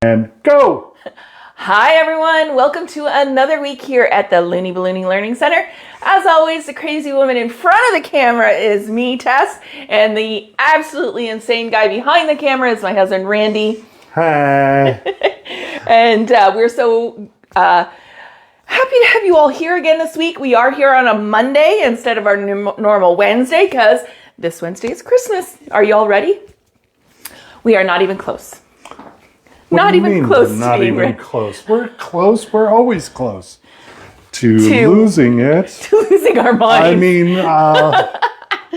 And go! Hi everyone, welcome to another week here at the Looney Ballooning Learning Center. As always, the crazy woman in front of the camera is me, Tess, and the absolutely insane guy behind the camera is my husband, Randy. Hi! And we're so happy to have you all here again this week. We are here on a Monday instead of our normal Wednesday because this Wednesday is Christmas. Are you all ready? We are not even close. Not even close. We're close. We're always close to losing it. To losing our minds. I mean,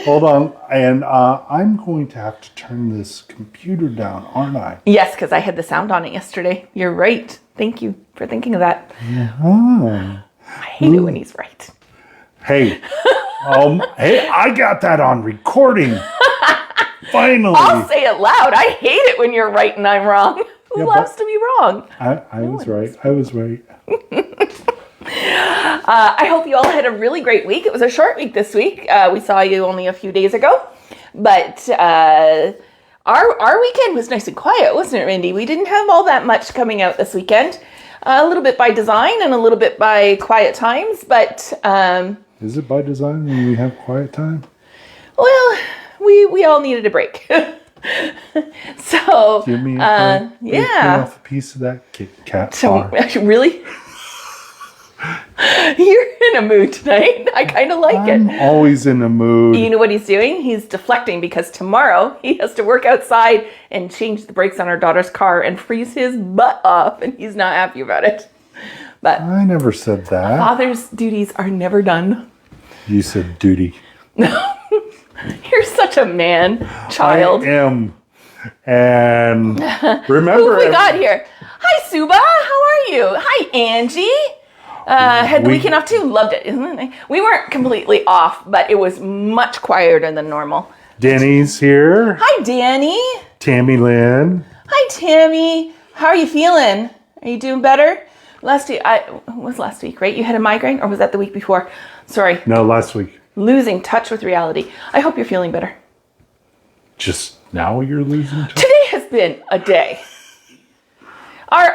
hold on. And I'm going to have to turn this computer down, aren't I? Yes, because I had the sound on it yesterday. You're right. Thank you for thinking of that. Uh-huh. I hate it when he's right. Hey, hey, I got that on recording. Finally. I'll say it loud. I hate it when you're right and I'm wrong. Who loves to be wrong? I was right. I was right. I hope you all had a really great week. It was a short week this week. We saw you only a few days ago. But our weekend was nice and quiet, wasn't it, Randy? We didn't have all that much coming out this weekend. A little bit by design and a little bit by quiet times. But is it by design when we have quiet time? Well, we all needed a break. So, give me a break. Yeah. Take me off a piece of that Kit Kat bar. Really? You're in a mood tonight. I kind of like it. I'm always in a mood. You know what he's doing? He's deflecting because tomorrow he has to work outside and change the brakes on our daughter's car and freeze his butt off, and he's not happy about it. But I never said that. Father's duties are never done. You said duty. You're such a man, child. I am. And remember... Who we got here? Hi, Suba. How are you? Hi, Angie. Had the weekend off too. Loved it. Isn't it? We weren't completely off, but it was much quieter than normal. Danny's here. Hi, Danny. Tammy Lynn. Hi, Tammy. How are you feeling? Are you doing better? Last week, was last week, right? You had a migraine, or was that the week before? Sorry. No, last week. Losing touch with reality. I hope you're feeling better. Just now you're losing touch? Today has been a day. I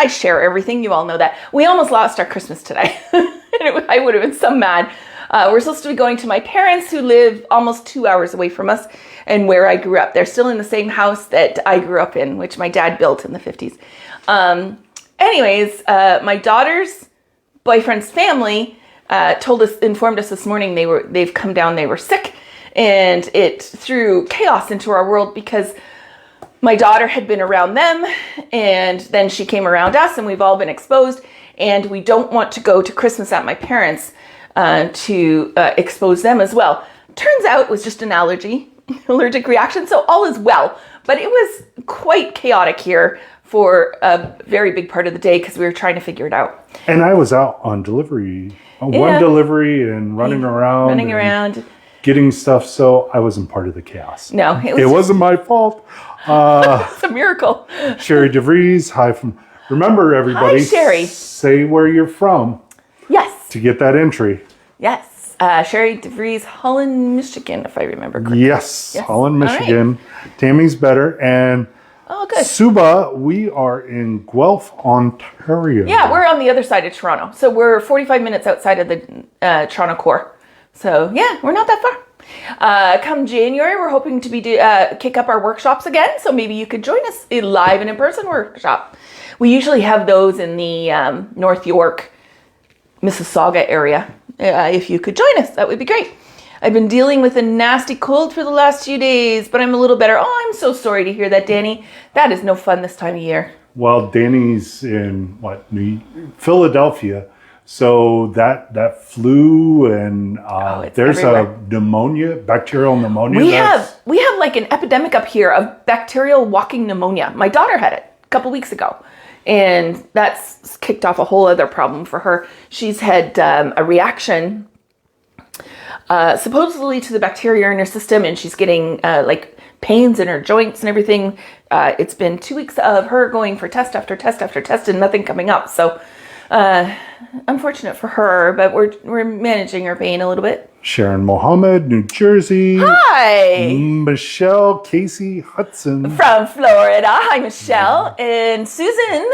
share everything. You all know that. We almost lost our Christmas today. I would have been so mad. We're supposed to be going to my parents who live almost 2 hours away from us and where I grew up. They're still in the same house that I grew up in, which my dad built in the 50s. Anyways, my daughter's boyfriend's family informed us this morning they've come down, they were sick, and it threw chaos into our world because my daughter had been around them and then she came around us and we've all been exposed, and we don't want to go to Christmas at my parents to expose them as well. Turns out it was just an allergic reaction, so all is well, but it was quite chaotic here for a very big part of the day because we were trying to figure it out. And I was out on delivery, one delivery, and running around, getting stuff, so I wasn't part of the chaos. No, it wasn't my fault. It's a miracle. Sherry DeVries, hi from. Remember, everybody, hi, Sherry. Say where you're from. Yes. To get that entry. Yes. Sherry DeVries, Holland, Michigan, if I remember correctly. Yes. Holland, Michigan. Right. Tammy's better. And good. Suba, we are in Guelph, Ontario. Yeah, we're on the other side of Toronto. So we're 45 minutes outside of the Toronto core. So yeah, we're not that far. Come January, we're hoping to kick up our workshops again. So maybe you could join us live and in-person workshop. We usually have those in the North York, Mississauga area. If you could join us, that would be great. I've been dealing with a nasty cold for the last few days, but I'm a little better. Oh, I'm so sorry to hear that, Danny. That is no fun this time of year. Well, Danny's in Philadelphia, so that flu and there's everywhere. A pneumonia, bacterial pneumonia. We have like an epidemic up here of bacterial walking pneumonia. My daughter had it a couple weeks ago, and that's kicked off a whole other problem for her. She's had a reaction. Supposedly to the bacteria in her system, and she's getting pains in her joints and everything. It's been 2 weeks of her going for test after test after test and nothing coming up. So unfortunate for her, but we're managing her pain a little bit. Sharon Mohammed, New Jersey. Hi. Michelle Casey Hudson. From Florida. Hi, Michelle. And Susan.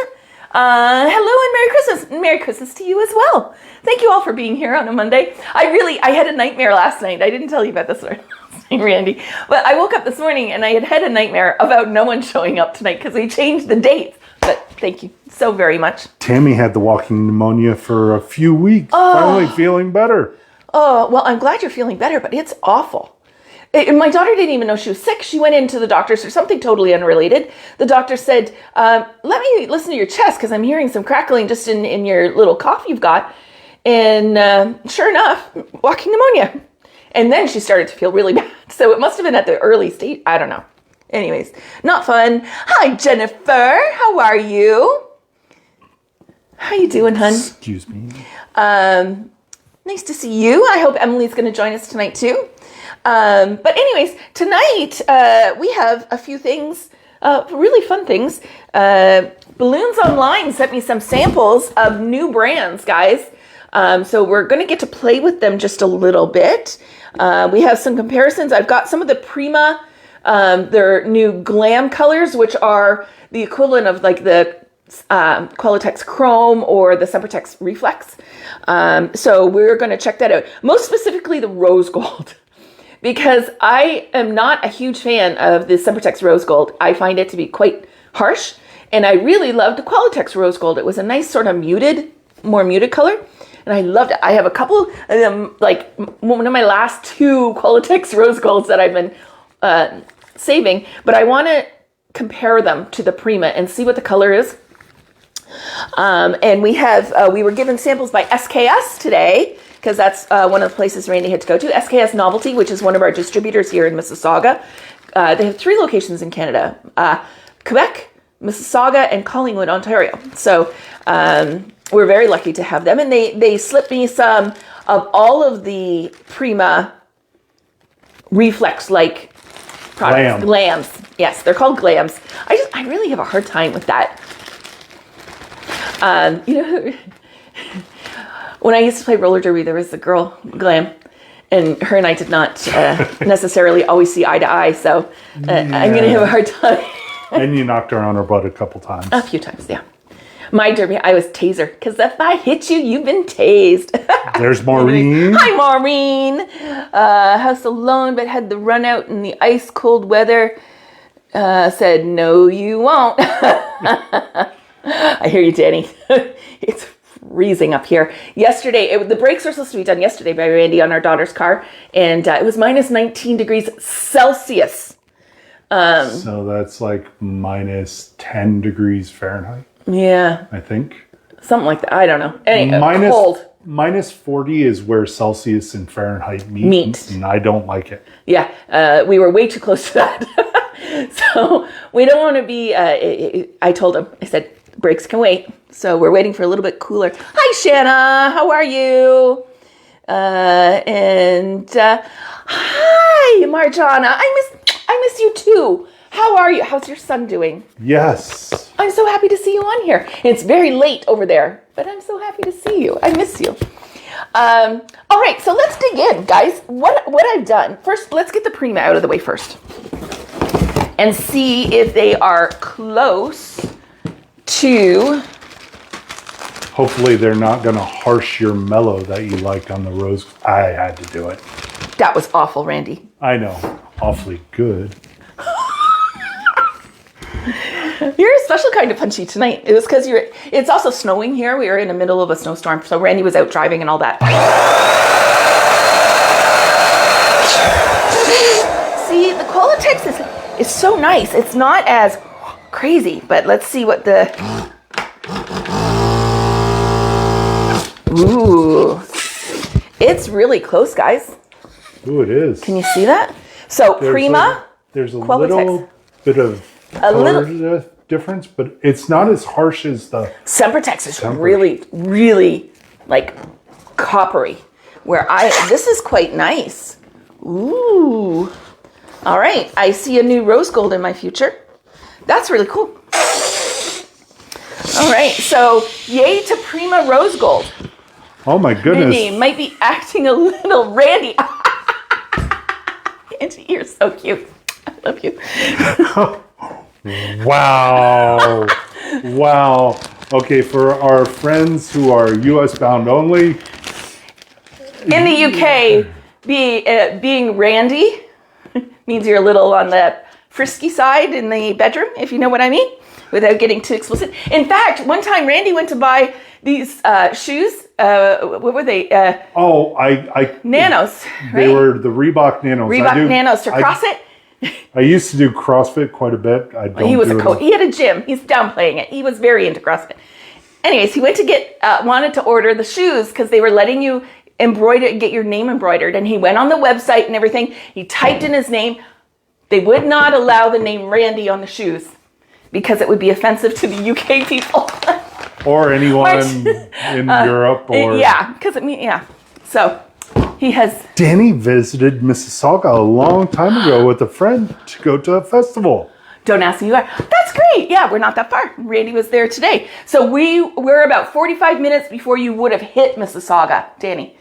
Hello and Merry Christmas. Merry Christmas to you as well. Thank you all for being here on a Monday. I had a nightmare last night. I didn't tell you about this one, Randy. But I woke up this morning and I had a nightmare about no one showing up tonight because we changed the dates. But thank you so very much. Tammy had the walking pneumonia for a few weeks. Finally feeling better. Oh, well, I'm glad you're feeling better, but it's awful. My daughter didn't even know she was sick. She went into the doctor's for something totally unrelated. The doctor said, let me listen to your chest because I'm hearing some crackling just in your little cough you've got. And sure enough, walking pneumonia. And then she started to feel really bad. So it must have been at the early stage. I don't know. Anyways, not fun. Hi, Jennifer. How are you? How you doing, hun? Excuse me. Nice to see you. I hope Emily's going to join us tonight too. But anyways, tonight we have a few things, really fun things. Balloons Online sent me some samples of new brands, guys. So we're going to get to play with them just a little bit. We have some comparisons. I've got some of the Prima, their new glam colors, which are the equivalent of like the Celetex Chrome or the Sempertex Reflex. So we're going to check that out. Most specifically the rose gold. Because I am not a huge fan of the Sempertex Rose Gold. I find it to be quite harsh. And I really loved the Qualitex Rose Gold. It was a nice sort of more muted color. And I loved it. I have a couple of them, like one of my last two Qualitex Rose Golds that I've been saving. But I want to compare them to the Prima and see what the color is. And we were given samples by SKS today, because that's one of the places Randy had to go to. SKS Novelty, which is one of our distributors here in Mississauga. They have 3 locations in Canada, Quebec, Mississauga, and Collingwood, Ontario. So we're very lucky to have them. And they slipped me some of all of the Prima Reflex-like products. Glams. Yes, they're called glams. I really have a hard time with that. When I used to play roller derby, there was a girl, Glam, and her and I did not necessarily always see eye to eye, so I'm going to have a hard time. And you knocked her on her butt a couple times. A few times, yeah. My derby, I was taser, because if I hit you, you've been tased. There's Maureen. Hi, Maureen. House alone, but had the run out in the ice cold weather. Said, no, you won't. I hear you, Danny. It's freezing up here. Yesterday, the brakes were supposed to be done yesterday by Randy on our daughter's car, and it was minus 19 degrees Celsius. So that's like minus 10 degrees Fahrenheit. Yeah. I think. Something like that. I don't know. Anyway, cold. Minus 40 is where Celsius and Fahrenheit meet. And I don't like it. Yeah. We were way too close to that. So we don't want to be, I told him, I said, brakes can wait. So we're waiting for a little bit cooler. Hi, Shanna. How are you? Hi, Marjana. I miss you too. How are you? How's your son doing? Yes. I'm so happy to see you on here. It's very late over there, but I'm so happy to see you. I miss you. All right, so let's dig in, guys. What I've done. First, let's get the Prima out of the way first. And see if they are close to... Hopefully they're not going to harsh your mellow that you like on the rose. I had to do it. That was awful, Randy. I know. Awfully good. You're a special kind of punchy tonight. It was because it's also snowing here. We were in the middle of a snowstorm, so Randy was out driving and all that. See, the Celetex is so nice. It's not as crazy, but let's see what the... Ooh. It's really close, guys. Ooh, it is. Can you see that? So Prima, there's a Celetex. little bit of color difference, but it's not as harsh as the Sempertex is really, really like coppery. This is quite nice. Ooh. All right, I see a new rose gold in my future. That's really cool. All right, so yay to Prima rose gold. Oh my goodness. Randy might be acting a little Randy. Angie, you're so cute. I love you. Wow. Wow. Okay, for our friends who are US bound only. In the UK, being Randy means you're a little on the frisky side in the bedroom, if you know what I mean, without getting too explicit. In fact, one time Randy went to buy these shoes. What were they? Nanos, right? They were the Reebok Nanos. Nanos to CrossFit. I used to do CrossFit quite a bit. He was a coach. He had a gym. He's downplaying it. He was very into CrossFit. Anyways, he went to wanted to order the shoes because they were letting you get your name embroidered. And he went on the website and everything. He typed in his name. They would not allow the name Randy on the shoes because it would be offensive to the UK people. Or anyone in Europe. Or because So he has... Danny visited Mississauga a long time ago with a friend to go to a festival. Don't ask me you are. That's great. Yeah, we're not that far. Randy was there today. So we're about 45 minutes before you would have hit Mississauga, Danny.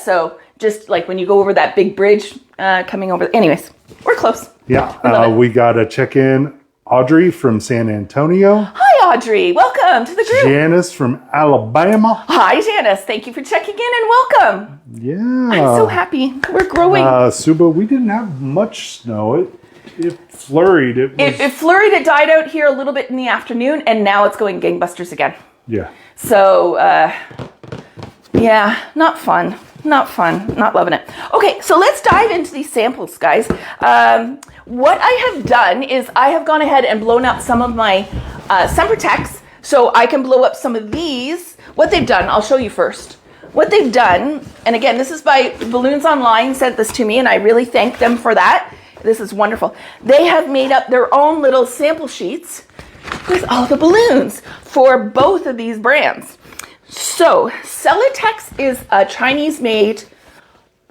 So just like when you go over that big bridge coming over. Anyways, we're close. Yeah, we got to check in Audrey from San Antonio. Hi, Audrey. Welcome to the group. Janice from Alabama. Hi, Janice. Thank you for checking in and welcome. Yeah. I'm so happy. We're growing. Suba, we didn't have much snow. It flurried. It flurried. It died out here a little bit in the afternoon, and now it's going gangbusters again. Yeah. So, not fun. Not fun. Not loving it. Okay, so let's dive into these samples, guys. What I have done is I have gone ahead and blown up some of my Celetex, so I can blow up some of these. What they've done, I'll show you first. What they've done, and again, this is by Balloons Online, sent this to me, and I really thank them for that. This is wonderful. They have made up their own little sample sheets with all the balloons for both of these brands. So, Celetex is a Chinese-made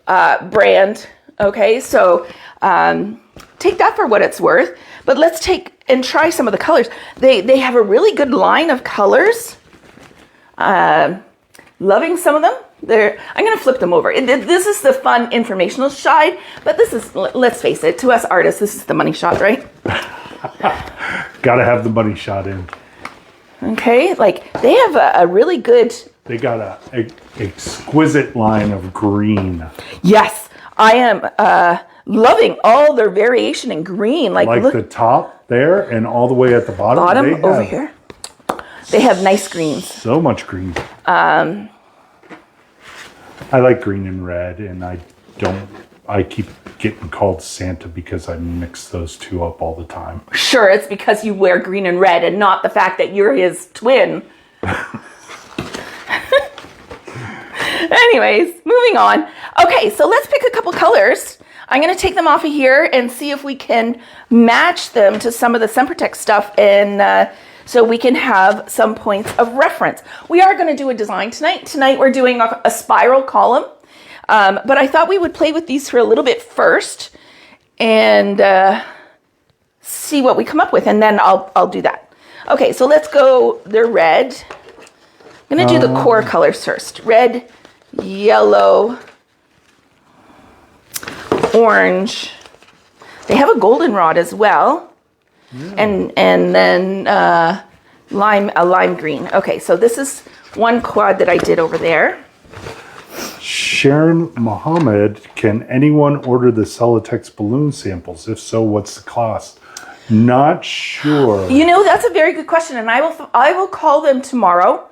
brand, okay? So, take that for what it's worth. But let's take and try some of the colors. They have a really good line of colors. Loving some of them. I'm going to flip them over. This is the fun informational side, but this is, let's face it, to us artists, this is the money shot, right? Gotta have the money shot in. Okay, like they have a really good... They got a exquisite line of green. Yes, I am loving all their variation in green. Like look, the top there and all the way at the bottom. Bottom over here. They have nice greens. So much green. I like green and red, and I keep getting called Santa because I mix those two up all the time. Sure, it's because you wear green and red and not the fact that you're his twin. Anyways, moving on. Okay, so let's pick a couple colors. I'm going to take them off of here and see if we can match them to some of the Celetex stuff, and so we can have some points of reference. We are going to do a design tonight. Tonight we're doing a spiral column. But I thought we would play with these for a little bit first and see what we come up with, and then I'll do that. Okay, so let's go. They're red. I'm going to do the core colors first. Red, yellow, orange. They have a goldenrod as well. Yeah. And then a lime green. Okay, so this is one quad that I did over there. Sharon Mohammed, can anyone order the Celetex balloon samples? If so, what's the cost? Not sure. You know, that's a very good question, and I will call them tomorrow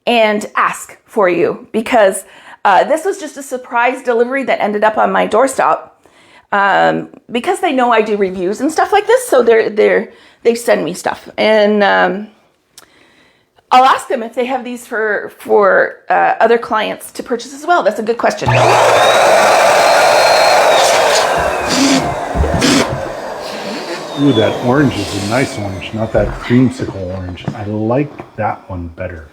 and ask for you, because this was just a surprise delivery that ended up on my doorstep. Because they know I do reviews and stuff like this, so they send me stuff, and I'll ask them if they have these for other clients to purchase as well. That's a good question. Ooh, that orange is a nice orange, not that creamsicle orange. I like that one better.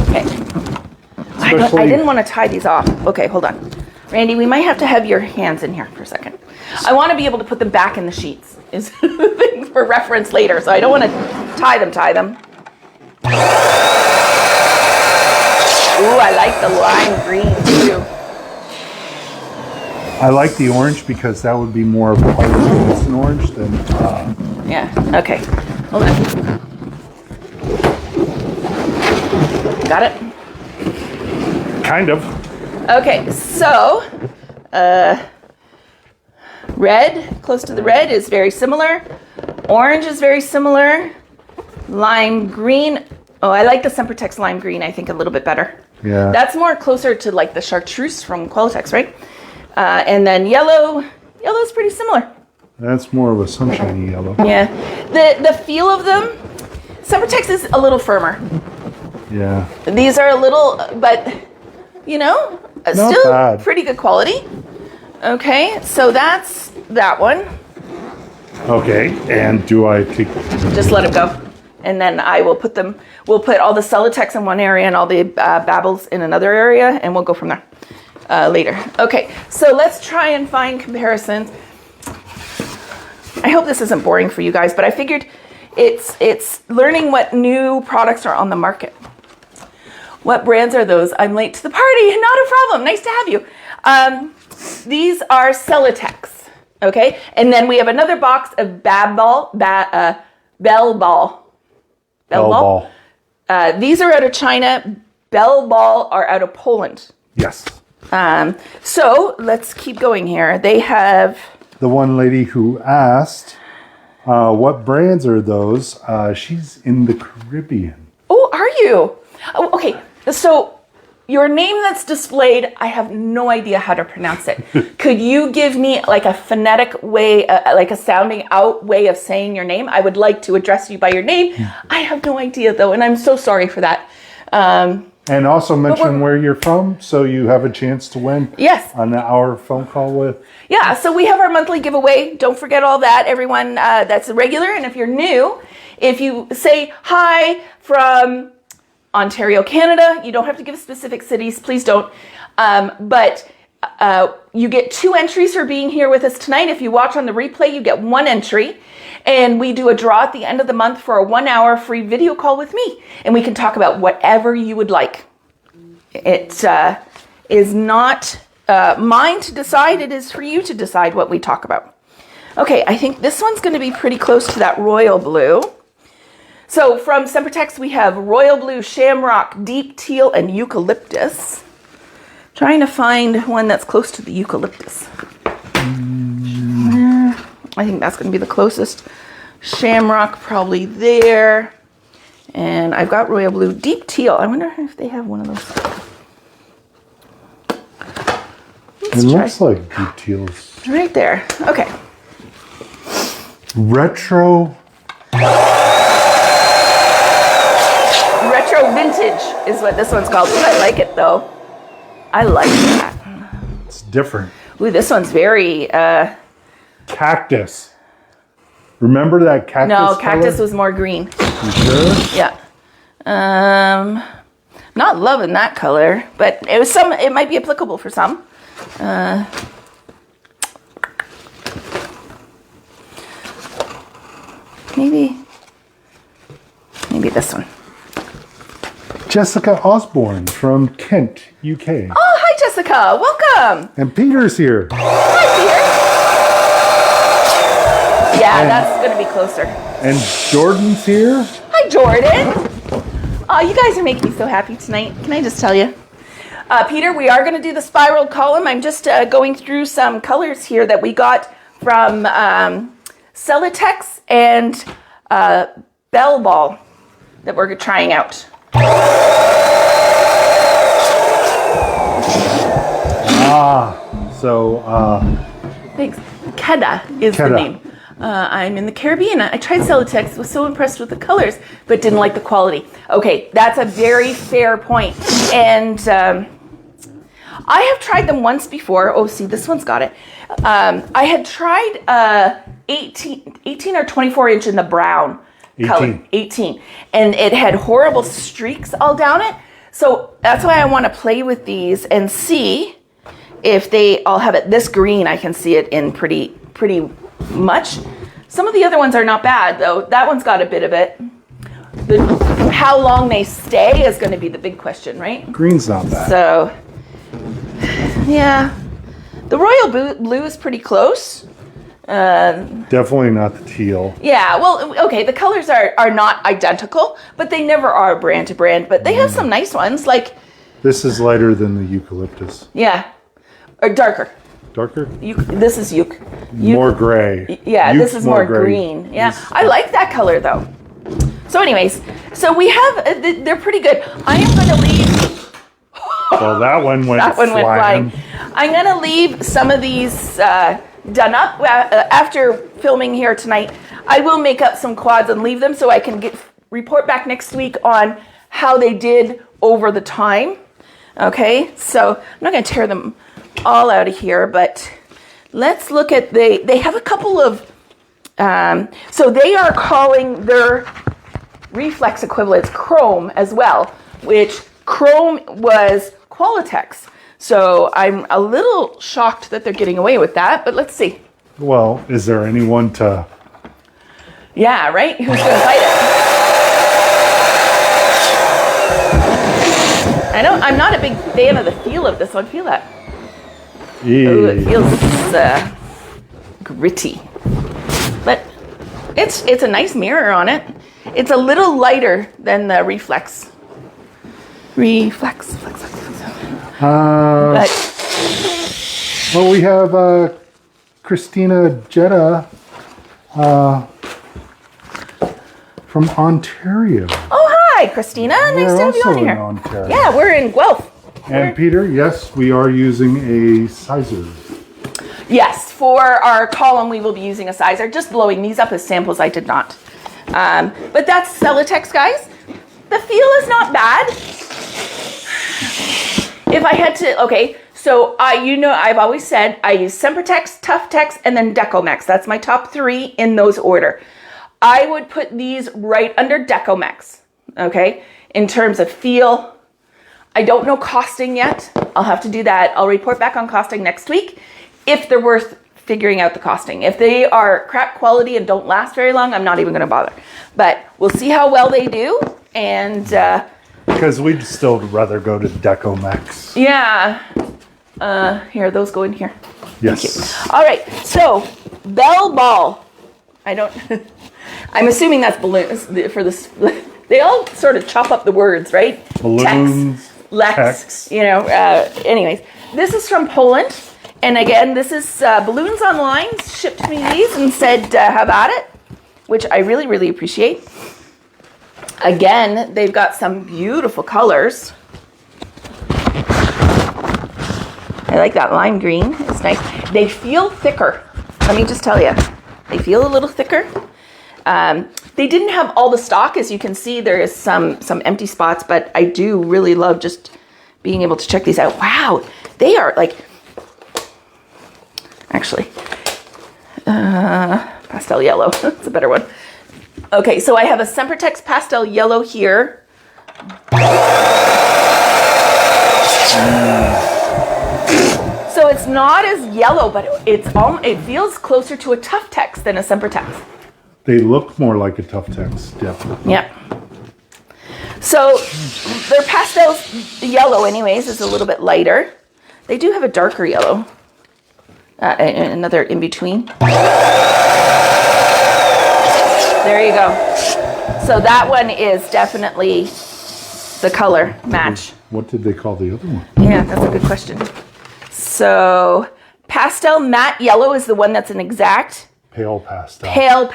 Okay. I didn't want to tie these off. Okay, hold on. Randy, we might have to have your hands in here for a second. I want to be able to put them back in the sheets is the thing for reference later, so I don't want to tie them. Ooh, I like the lime green too. I like the orange because that would be more of a an orange than. Yeah. Okay. Hold on. Got it. Kind of. Okay. So, red, close to the red, is very similar. Orange is very similar. Lime green. Oh, I like the Celetex lime green, I think, a little bit better. Yeah. That's more closer to like the chartreuse from Celetex, right? And then yellow. Yellow's pretty similar. That's more of a sunshiny yellow. Yeah. The feel of them, Celetex is a little firmer. Yeah. These are a little, but, you know, still bad. Pretty good quality. Okay, so that's that one. Okay, and do I take... Just let them go. And then I will put them, we'll put all the Celetex in one area and all the Bebals in another area, and we'll go from there later. Okay, so let's try and find comparisons. I hope this isn't boring for you guys, but I figured it's learning what new products are on the market. What brands are those? I'm late to the party. Not a problem. Nice to have you. These are Celetex. Okay, and then we have another box of Bebal. These are out of China. Bebal are out of Poland. Yes. So let's keep going here. They have... The one lady who asked, what brands are those? She's in the Caribbean. Oh, are you? Oh, okay, so your name that's displayed, I have no idea how to pronounce it. Could you give me like a phonetic way, like a sounding out way of saying your name? I would like to address you by your name. I have no idea though, and I'm so sorry for that. And also mention where you're from, so you have a chance to win. Yes. On our phone call with. Yeah, so we have our monthly giveaway. Don't forget all that, everyone that's a regular. And if you're new, if you say hi from Ontario, Canada, you don't have to give specific cities. Please don't. But you get 2 entries for being here with us tonight. If you watch on the replay, you get 1 entry. And we do a draw at the end of the month for a 1-hour free video call with me. And we can talk about whatever you would like. It is not mine to decide. It is for you to decide what we talk about. Okay, I think this one's going to be pretty close to that royal blue. So from Celetex, we have royal blue, shamrock, deep teal, and eucalyptus. Trying to find one that's close to the eucalyptus. I think that's going to be the closest. Shamrock probably there. And I've got royal blue, deep teal. I wonder if they have one of those. It looks like deep teals. Right there. Okay. Retro vintage is what this one's called. Ooh, I like it though. I like that. It's different. Ooh, this one's very cactus. Remember that cactus? No, cactus color? was more green. You sure? Yeah. Not loving that color, but it might be applicable for some. Maybe this one. Jessica Osborne from Kent, UK. Oh, hi, Jessica. Welcome. And Peter's here. Hi, Peter. Yeah, that's going to be closer. And Jordan's here. Hi, Jordan. Oh, you guys are making me so happy tonight. Can I just tell you? Peter, we are going to do the spiral column. I'm just going through some colors here that we got from Celetex and Bebal that we're trying out. Thanks. Keda is the name. I'm in the Caribbean. I tried Celetex, was so impressed with the colors, but didn't like the quality. Okay, that's a very fair point. And I have tried them once before. Oh, see, this one's got it. I had tried 18 or 24 inch in the brown color. 18. And it had horrible streaks all down it. So that's why I want to play with these and see if they all have it. This green, I can see it in pretty much. Some of the other ones are not bad, though. That one's got a bit of it. how long they stay is going to be the big question, right? Green's not bad. So, yeah. The royal blue is pretty close. Definitely not the teal. Yeah, well, okay, the colors are not identical, but they never are brand to brand. But they have some nice ones, like... This is lighter than the eucalyptus. Yeah, or darker. Darker? This is more gray. Yeah, this is more green. Yeah, I like that color though. So anyways, so we have, they're pretty good. I am going to leave... Well, that one went flying. I'm going to leave some of these done up. After filming here tonight, I will make up some quads and leave them so I can report back next week on how they did over the time. Okay, so I'm not going to tear them all out of here, but let's look at, they have a couple of, so they are calling their reflex equivalents chrome as well, which chrome was Celetex. So I'm a little shocked that they're getting away with that, but let's see. Well, is there anyone to... Yeah, right? Who's going to fight it? I'm not a big fan of the feel of this one. Feel that? Ooh, it feels gritty. But it's a nice mirror on it. It's a little lighter than the reflex. Reflex. But, well, we have Christina Jetta from Ontario. oh, hi, Christina. Nice to have you on here. Ontario. Yeah, we're in Guelph. And Peter, yes, we are using a sizer. Yes, for our column, we will be using a sizer. Just blowing these up as samples, I did not. But that's Celetex, guys. The feel is not bad. If I had to, okay, so I've always said I use Sempertex, Tough-Tex, and then Decomex. That's my top 3 in those order. I would put these right under Decomex, okay, in terms of feel. I don't know costing yet. I'll have to do that. I'll report back on costing next week if they're worth figuring out the costing. If they are crap quality and don't last very long, I'm not even going to bother. But we'll see how well they do. And because we'd still rather go to Decomex. Yeah. Here, those go in here. Yes. Thank you. All right. So Bebal. I don't. I'm assuming that's balloons for this. They all sort of chop up the words, right? Balloons. Lex. Tex. You know. Anyways, this is from Poland, and again, this is Balloons Online shipped me these and said, "Have at it," which I really, really appreciate. Again, they've got some beautiful colors. I like that lime green. It's nice. They feel thicker. Let me just tell you. They feel a little thicker. They didn't have all the stock. As you can see, there is some empty spots, but I do really love just being able to check these out. Wow. They are like, actually, pastel yellow. That's a better one. Okay, so I have a Sempertex pastel yellow here. So it's not as yellow, but it feels closer to a Tough-Tex than a Sempertex. They look more like a Tough-Tex, definitely. Yeah. So their pastel yellow, anyways, is a little bit lighter. They do have a darker yellow. Another in between. There you go. So that one is definitely the color match. What did they call the other one? Yeah, that's a good question. So pastel matte yellow is the one that's an exact Pale pastel.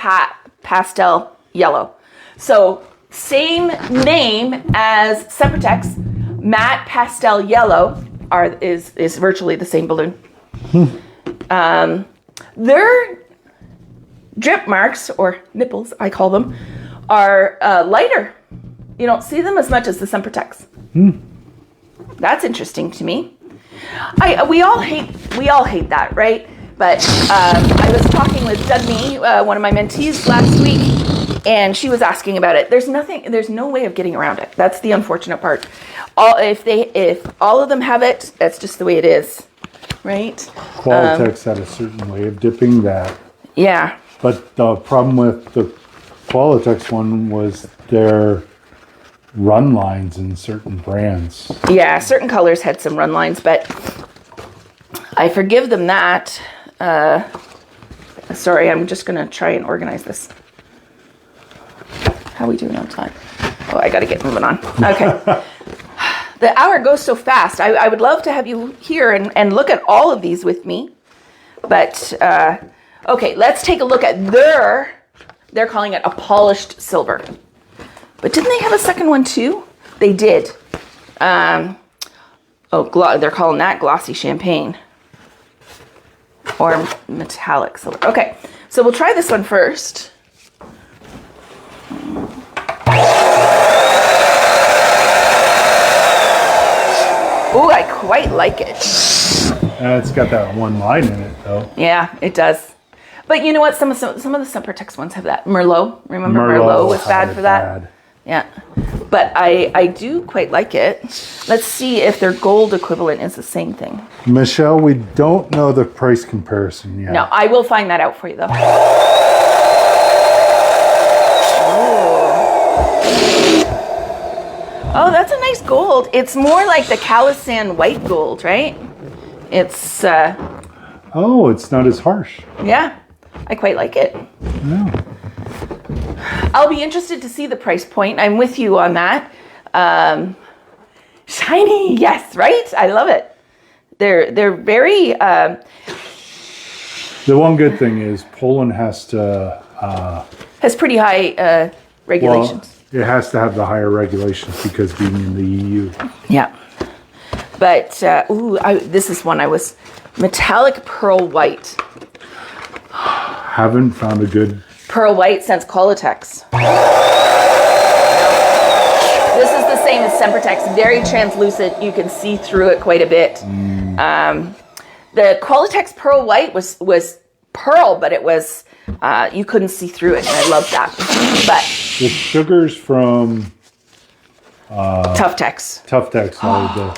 Pastel yellow. So same name as Sempertex, matte pastel yellow is virtually the same balloon. Their drip marks, or nipples, I call them, are lighter. You don't see them as much as the Sempertex. That's interesting to me. We all hate that, right? But I was talking with Dudney, one of my mentees, last week, and she was asking about it. There's no way of getting around it. That's the unfortunate part. If all of them have it, that's just the way it is, right? Celetex had a certain way of dipping that. Yeah. But the problem with the Celetex one was their run lines in certain brands. Yeah, certain colors had some run lines, but I forgive them that. Sorry, I'm just going to try and organize this. How are we doing on time? Oh, I got to get moving on. Okay. The hour goes so fast. I would love to have you here and look at all of these with me. But, okay, let's take a look at they're calling it a polished silver. But didn't they have a second one too? They did. They're calling that glossy champagne. Or metallic silver. Okay, so we'll try this one first. Ooh, I quite like it. It's got that one line in it, though. Yeah, it does. But you know what? Some of the Celetex ones have that. Merlot. Remember Merlot was bad for that? Bad. Yeah. But I do quite like it. Let's see if their gold equivalent is the same thing. Michelle, we don't know the price comparison yet. No, I will find that out for you, though. Oh, that's a nice gold. It's more like the Calisan white gold, right? It's... Oh, it's not as harsh. Yeah, I quite like it. No. I'll be interested to see the price point. I'm with you on that. Shiny, yes, right? I love it. They're very... The one good thing is Poland has to... has pretty high regulations. Well, it has to have the higher regulations because being in the EU. Yeah. But, this is one I was... Metallic pearl white. Haven't found a good... Pearl white since Celetex. This is the same as Sempertex. Very translucent. You can see through it quite a bit. The Celetex pearl white was pearl, but it was... you couldn't see through it, and I love that. But the sugars from... Tuftex. Are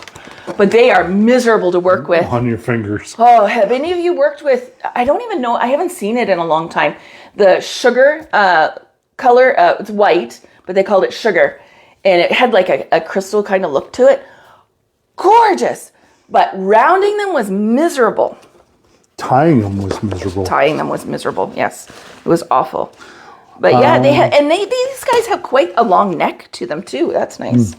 But they are miserable to work with. on your fingers. Oh, have any of you worked with, I don't even know, I haven't seen it in a long time. The sugar color, it's white, but they called it sugar. And it had like a crystal kind of look to it. Gorgeous. But rounding them was miserable. Tying them was miserable. Yes. It was awful. But yeah, they had, and these guys have quite a long neck to them too. That's nice.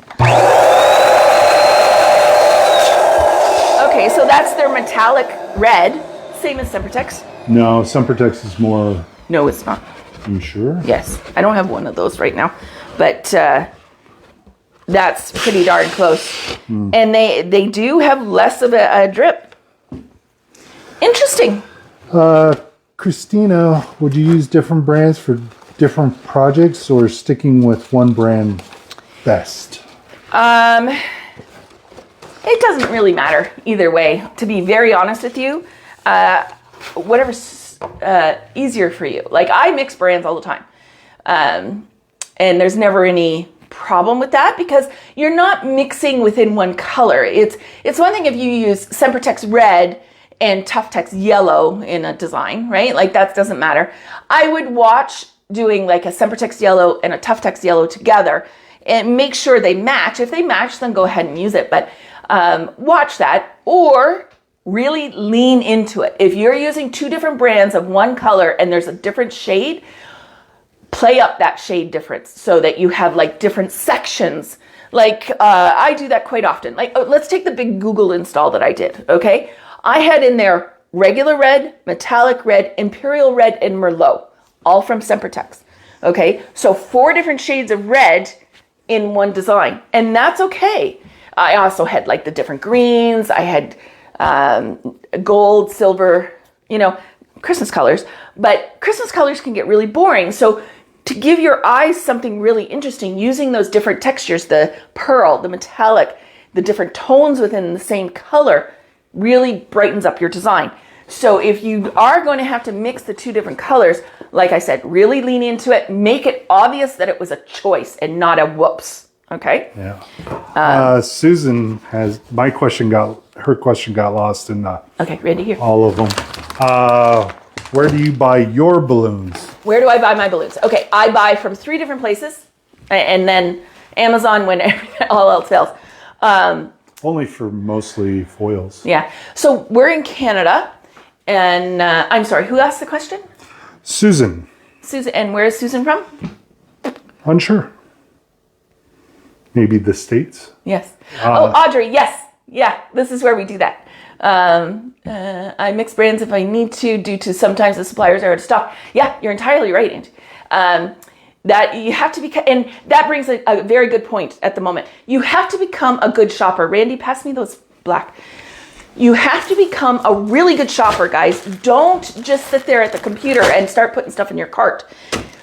Okay, so that's their metallic red, same as Sempertex. No, Sempertex is more... No, it's not. You sure? Yes, I don't have one of those right now, but that's pretty darn close. And they do have less of a drip. Interesting. Christina, would you use different brands for different projects or sticking with one brand best? It doesn't really matter either way, to be very honest with you. Whatever's easier for you. Like, I mix brands all the time. And there's never any problem with that because you're not mixing within one color. It's one thing if you use Sempertex red and Tuftex yellow in a design, right? Like, that doesn't matter. I would watch doing like a Sempertex yellow and a Tuftex yellow together and make sure they match. If they match, then go ahead and use it. But watch that, or really lean into it. If you're using two different brands of one color and there's a different shade, play up that shade difference so that you have like different sections. Like I do that quite often. Like, let's take the big Google install that I did, okay? I had in there regular red, metallic red, imperial red, and Merlot, all from Sempertex, okay? So 4 different shades of red in one design, and that's okay. I also had like the different greens. I had gold, silver, Christmas colors. But Christmas colors can get really boring. So to give your eyes something really interesting, using those different textures, the pearl, the metallic, the different tones within the same color, really brightens up your design. So if you are going to have to mix the 2 different colors, like I said, really lean into it. Make it obvious that it was a choice and not a whoops. Okay. Yeah. Susan has her question got lost in okay, Randy here. all of them. Where do you buy your balloons? Where do I buy my balloons? Okay, I buy from 3 different places. And then Amazon when all else fails. Only for mostly foils. Yeah. So we're in Canada, and I'm sorry, who asked the question? Susan. Susan, and where is Susan from? Unsure. Maybe the States? Yes. Audrey, yes. Yeah, this is where we do that. I mix brands if I need to due to sometimes the suppliers are out of stock. Yeah, you're entirely right, Andy. That you have to be, and that brings a very good point at the moment. You have to become a good shopper. Randy, pass me those black. You have to become a really good shopper, guys. Don't just sit there at the computer and start putting stuff in your cart.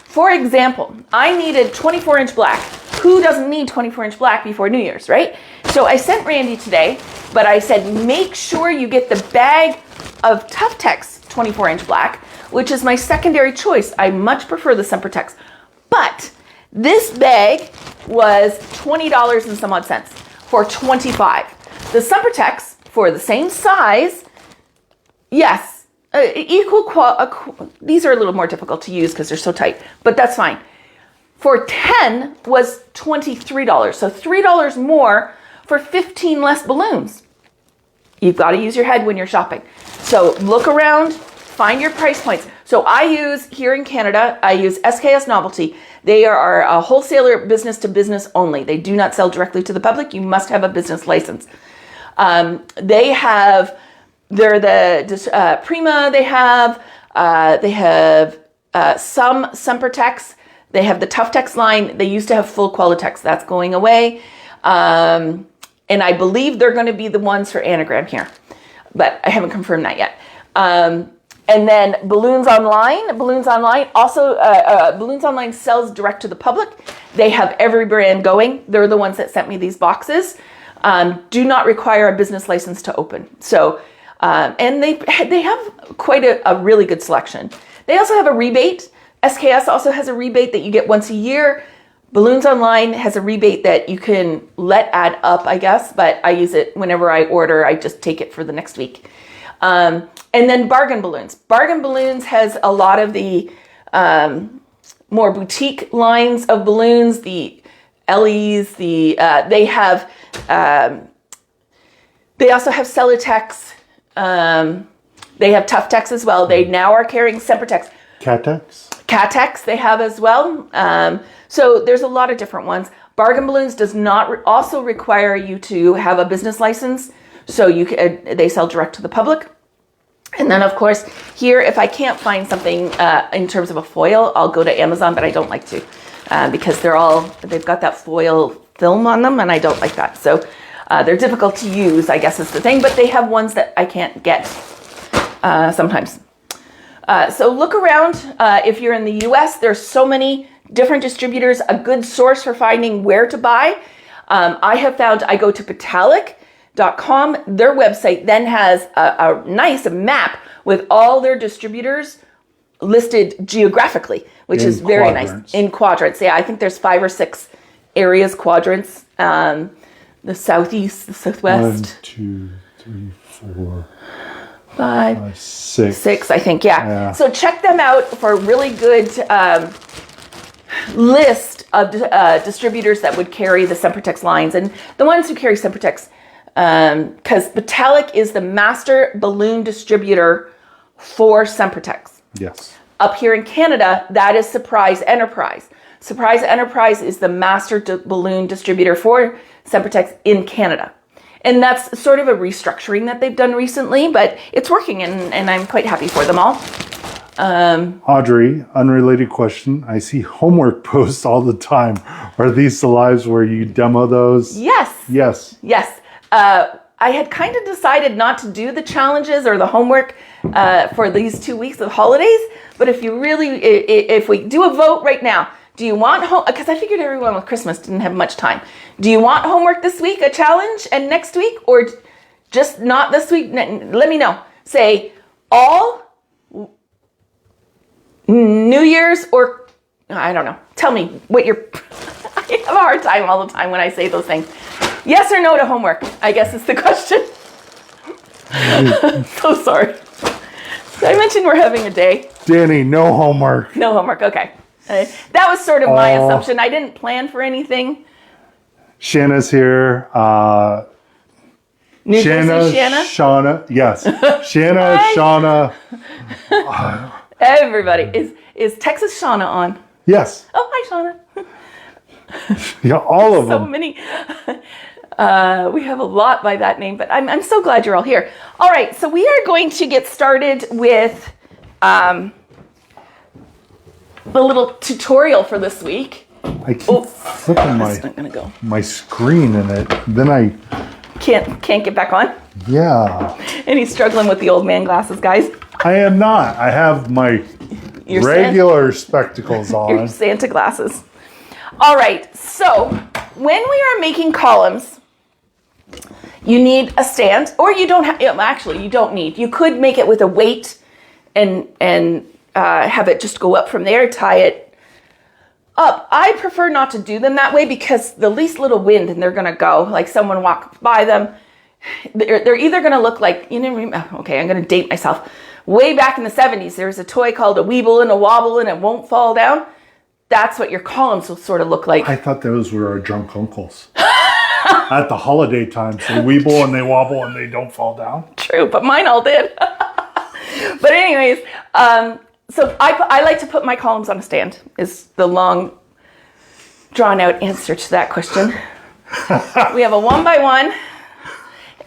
For example, I needed 24-inch black. Who doesn't need 24-inch black before New Year's, right? So I sent Randy today, but I said, make sure you get the bag of Tuftex 24-inch black, which is my secondary choice. I much prefer the Sempertex. But this bag was $20 and some odd cents for 25. The Sempertex for the same size, yes, these are a little more difficult to use because they're so tight, but that's fine. For 10 was $23, so $3 more for 15 less balloons. You've got to use your head when you're shopping. So look around, find your price points. So I use, here in Canada, I use SKS Novelty. They are a wholesaler, business to business only. They do not sell directly to the public. You must have a business license. They're the Prima. They have some Sempertex. They have the Tuftex line. They used to have full Qualitex. That's going away. And I believe they're going to be the ones for Anagram here, but I haven't confirmed that yet. And then Balloons Online. Balloons Online also, Balloons Online sells direct to the public. They have every brand going. They're the ones that sent me these boxes. Do not require a business license to open. So, and they have quite a really good selection. They also have a rebate. SKS also has a rebate that you get once a year. Balloons Online has a rebate that you can let add up, I guess, but I use it whenever I order. I just take it for the next week. And then Bargain Balloons. Bargain Balloons has a lot of the more boutique lines of balloons, the Ellies, they also have Celetex. They have Tuftex as well. They now are carrying Sempertex. Catex they have as well. So there's a lot of different ones. Bargain Balloons does not also require you to have a business license. So they sell direct to the public. And then of course here, if I can't find something in terms of a foil, I'll go to Amazon, but I don't like to because they've got that foil film on them and I don't like that. So they're difficult to use, I guess is the thing, but they have ones that I can't get sometimes. So look around. If you're in the US, there's so many different distributors, a good source for finding where to buy. I go to Petalic.com. Their website then has a nice map with all their distributors listed geographically, which is very nice. In quadrants. Yeah, I think there's 5 or 6 areas, quadrants. The southeast, the southwest. 1, 2, 3, 4, 5, 6, I think, yeah. So check them out for a really good list of distributors that would carry the Sempertex lines. And the ones who carry Sempertex, because Petalic is the master balloon distributor for Sempertex. Yes. Up here in Canada, that is Surprise Enterprise. Surprise Enterprise is the master balloon distributor for Sempertex in Canada. And that's sort of a restructuring that they've done recently, but it's working and I'm quite happy for them all. Audrey, unrelated question. I see homework posts all the time. Are these the lives where you demo those? Yes. Yes. Yes. I had kind of decided not to do the challenges or the homework for these 2 weeks of holidays. But if we do a vote right now, do you want because I figured everyone with Christmas didn't have much time. Do you want homework this week, a challenge, and next week, or just not this week? Let me know. Say all New Year's or I don't know. Tell me what I have a hard time all the time when I say those things. Yes or no to homework, I guess is the question. So sorry. Did I mention we're having a day? Danny, no homework. No homework, okay. That was sort of my assumption. I didn't plan for anything. Shanna's here. New Jersey Shanna? Shauna. Yes. Shanna, Shauna. Everybody. Is Texas Shauna on? Yes. Oh, hi, Shauna. Yeah, all of them. So many. We have a lot by that name, but I'm so glad you're all here. All right, so we are going to get started with the little tutorial for this week. I keep flipping my screen in it. Then I can't get back on. Yeah. And he's struggling with the old man glasses, guys. I am not. I have my regular spectacles on. Your Santa glasses. All right, so when we are making columns, you need a stand, or you don't have, actually you don't need. You could make it with a weight and have it just go up from there, tie it up. I prefer not to do them that way because the least little wind and they're gonna go, like someone walks by them, they're either gonna look like, okay, I'm gonna date myself. Way back in the 70s, there was a toy called a Weeble and a Wobble and it won't fall down. That's what your columns will sort of look like. I thought those were our drunk uncles. At the holiday times, they weeble and they wobble and they don't fall down. True, but mine all did. But anyways, so I like to put my columns on a stand, is the long, drawn-out answer to that question. We have a 1x1.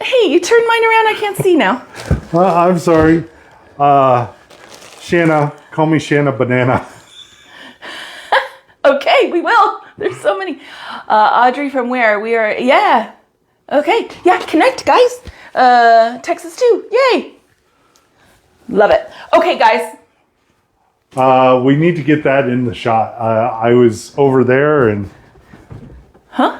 Hey, you turned mine around. I can't see now. I'm sorry. Shanna, call me Shanna Banana. Okay, we will. There's so many. Audrey from where? We are, yeah. Okay, yeah, connect, guys. Texas too, yay. Love it. Okay, guys. We need to get that in the shot. I was over there and... Huh?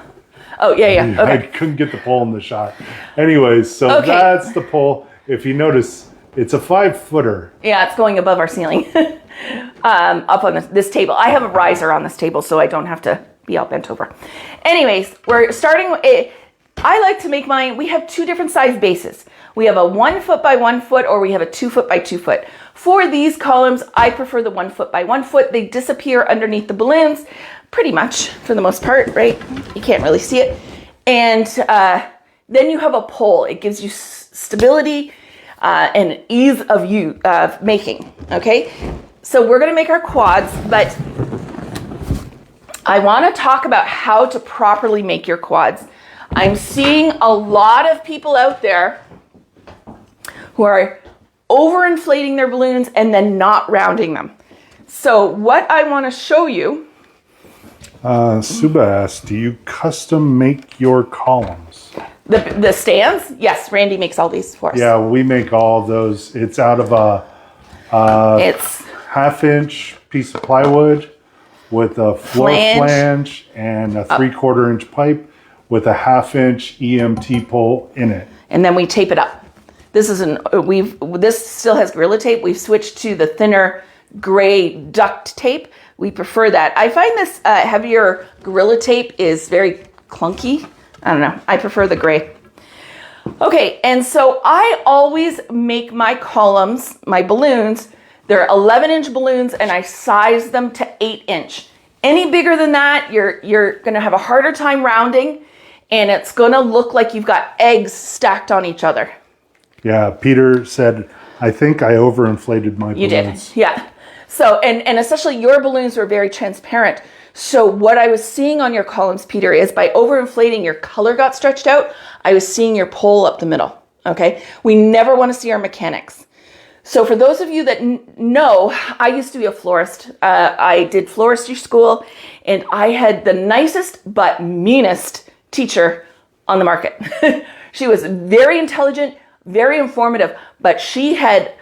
Oh, yeah, okay. I couldn't get the pole in the shot. Anyways, so that's the pole. If you notice, it's a 5-footer. Yeah, it's going above our ceiling. Up on this table. I have a riser on this table, so I don't have to be all bent over. Anyways, we're starting. I like to make mine. We have 2 different size bases. We have a 1 foot by 1 foot, or we have a 2 foot by 2 foot. For these columns, I prefer the 1 foot by 1 foot. They disappear underneath the balloons, pretty much for the most part, right? You can't really see it. And then you have a pole. It gives you stability and ease of making. Okay. So we're going to make our quads, but I want to talk about how to properly make your quads. I'm seeing a lot of people out there who are overinflating their balloons and then not rounding them. So what I want to show you... Suba asked, do you custom make your columns? The stands? Yes, Randy makes all these for us. Yeah, we make all of those. It's out of a... it's 1/2-inch piece of plywood with a floor flange and a 3/4 inch pipe with a 1/2-inch EMT pole in it. And then we tape it up. This is this still has Gorilla Tape. We've switched to the thinner gray duct tape. We prefer that. I find this heavier Gorilla Tape is very clunky. I don't know. I prefer the gray. Okay, and so I always make my columns, my balloons, they're 11-inch balloons, and I size them to 8-inch. Any bigger than that, you're going to have a harder time rounding, and it's going to look like you've got eggs stacked on each other. Yeah, Peter said, I think I overinflated my balloons. You did, yeah. So, and especially your balloons were very transparent. So what I was seeing on your columns, Peter, is by overinflating, your color got stretched out. I was seeing your pole up the middle, okay? We never want to see our mechanics. So for those of you that know, I used to be a florist. I did floristry school, and I had the nicest but meanest teacher on the market. She was very intelligent, very informative, but she had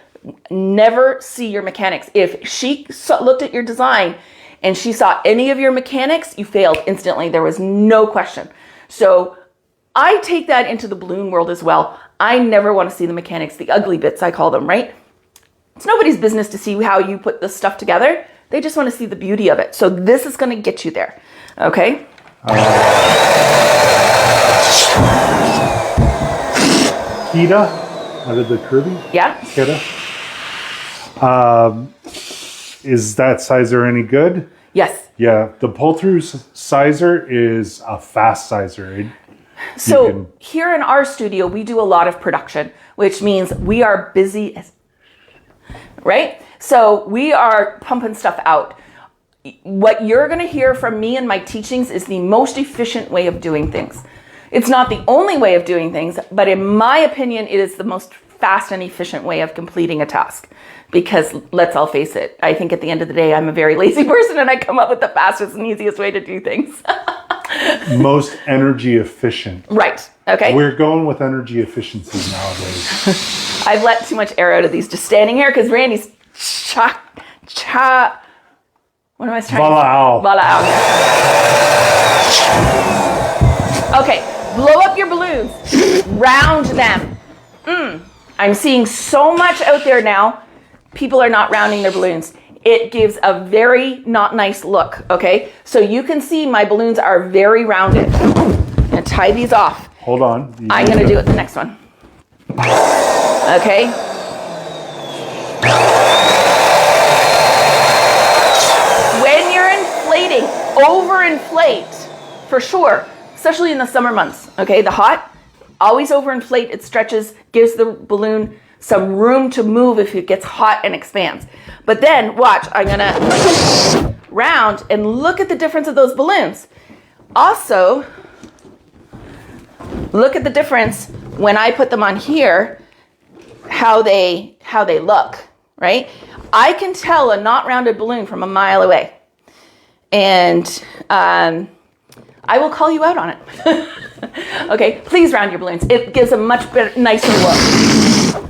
never see your mechanics. If she looked at your design and she saw any of your mechanics, you failed instantly. There was no question. So I take that into the balloon world as well. I never want to see the mechanics, the ugly bits, I call them, right? It's nobody's business to see how you put this stuff together. They just want to see the beauty of it. So this is going to get you there. Okay? Kita, out of the Caribbean? Yeah. Kita. Is that sizer any good? Yes. Yeah, the pull-through sizer is a fast sizer. So here in our studio, we do a lot of production, which means we are busy as, right? So we are pumping stuff out. What you're going to hear from me and my teachings is the most efficient way of doing things. It's not the only way of doing things, but in my opinion, it is the most fast and efficient way of completing a task. Because let's all face it, I think at the end of the day, I'm a very lazy person and I come up with the fastest and easiest way to do things. Most energy efficient. Right. Okay. We're going with energy efficiency nowadays. I've let too much air out of these just standing here because Randy's what am I trying Voila. Okay, blow up your balloons. Round them. I'm seeing so much out there now. People are not rounding their balloons. It gives a very not nice look, okay? So you can see my balloons are very rounded. I'm gonna tie these off. Hold on. I'm gonna do it the next one. Okay? When you're inflating, overinflate, for sure, especially in the summer months, okay? The hot, always overinflate, it stretches, gives the balloon some room to move if it gets hot and expands. But then, watch, I'm gonna round and look at the difference of those balloons. Also, look at the difference when I put them on here, how they look, right? I can tell a not rounded balloon from a mile away. And I will call you out on it. Okay, please round your balloons. It gives a much better, nicer look.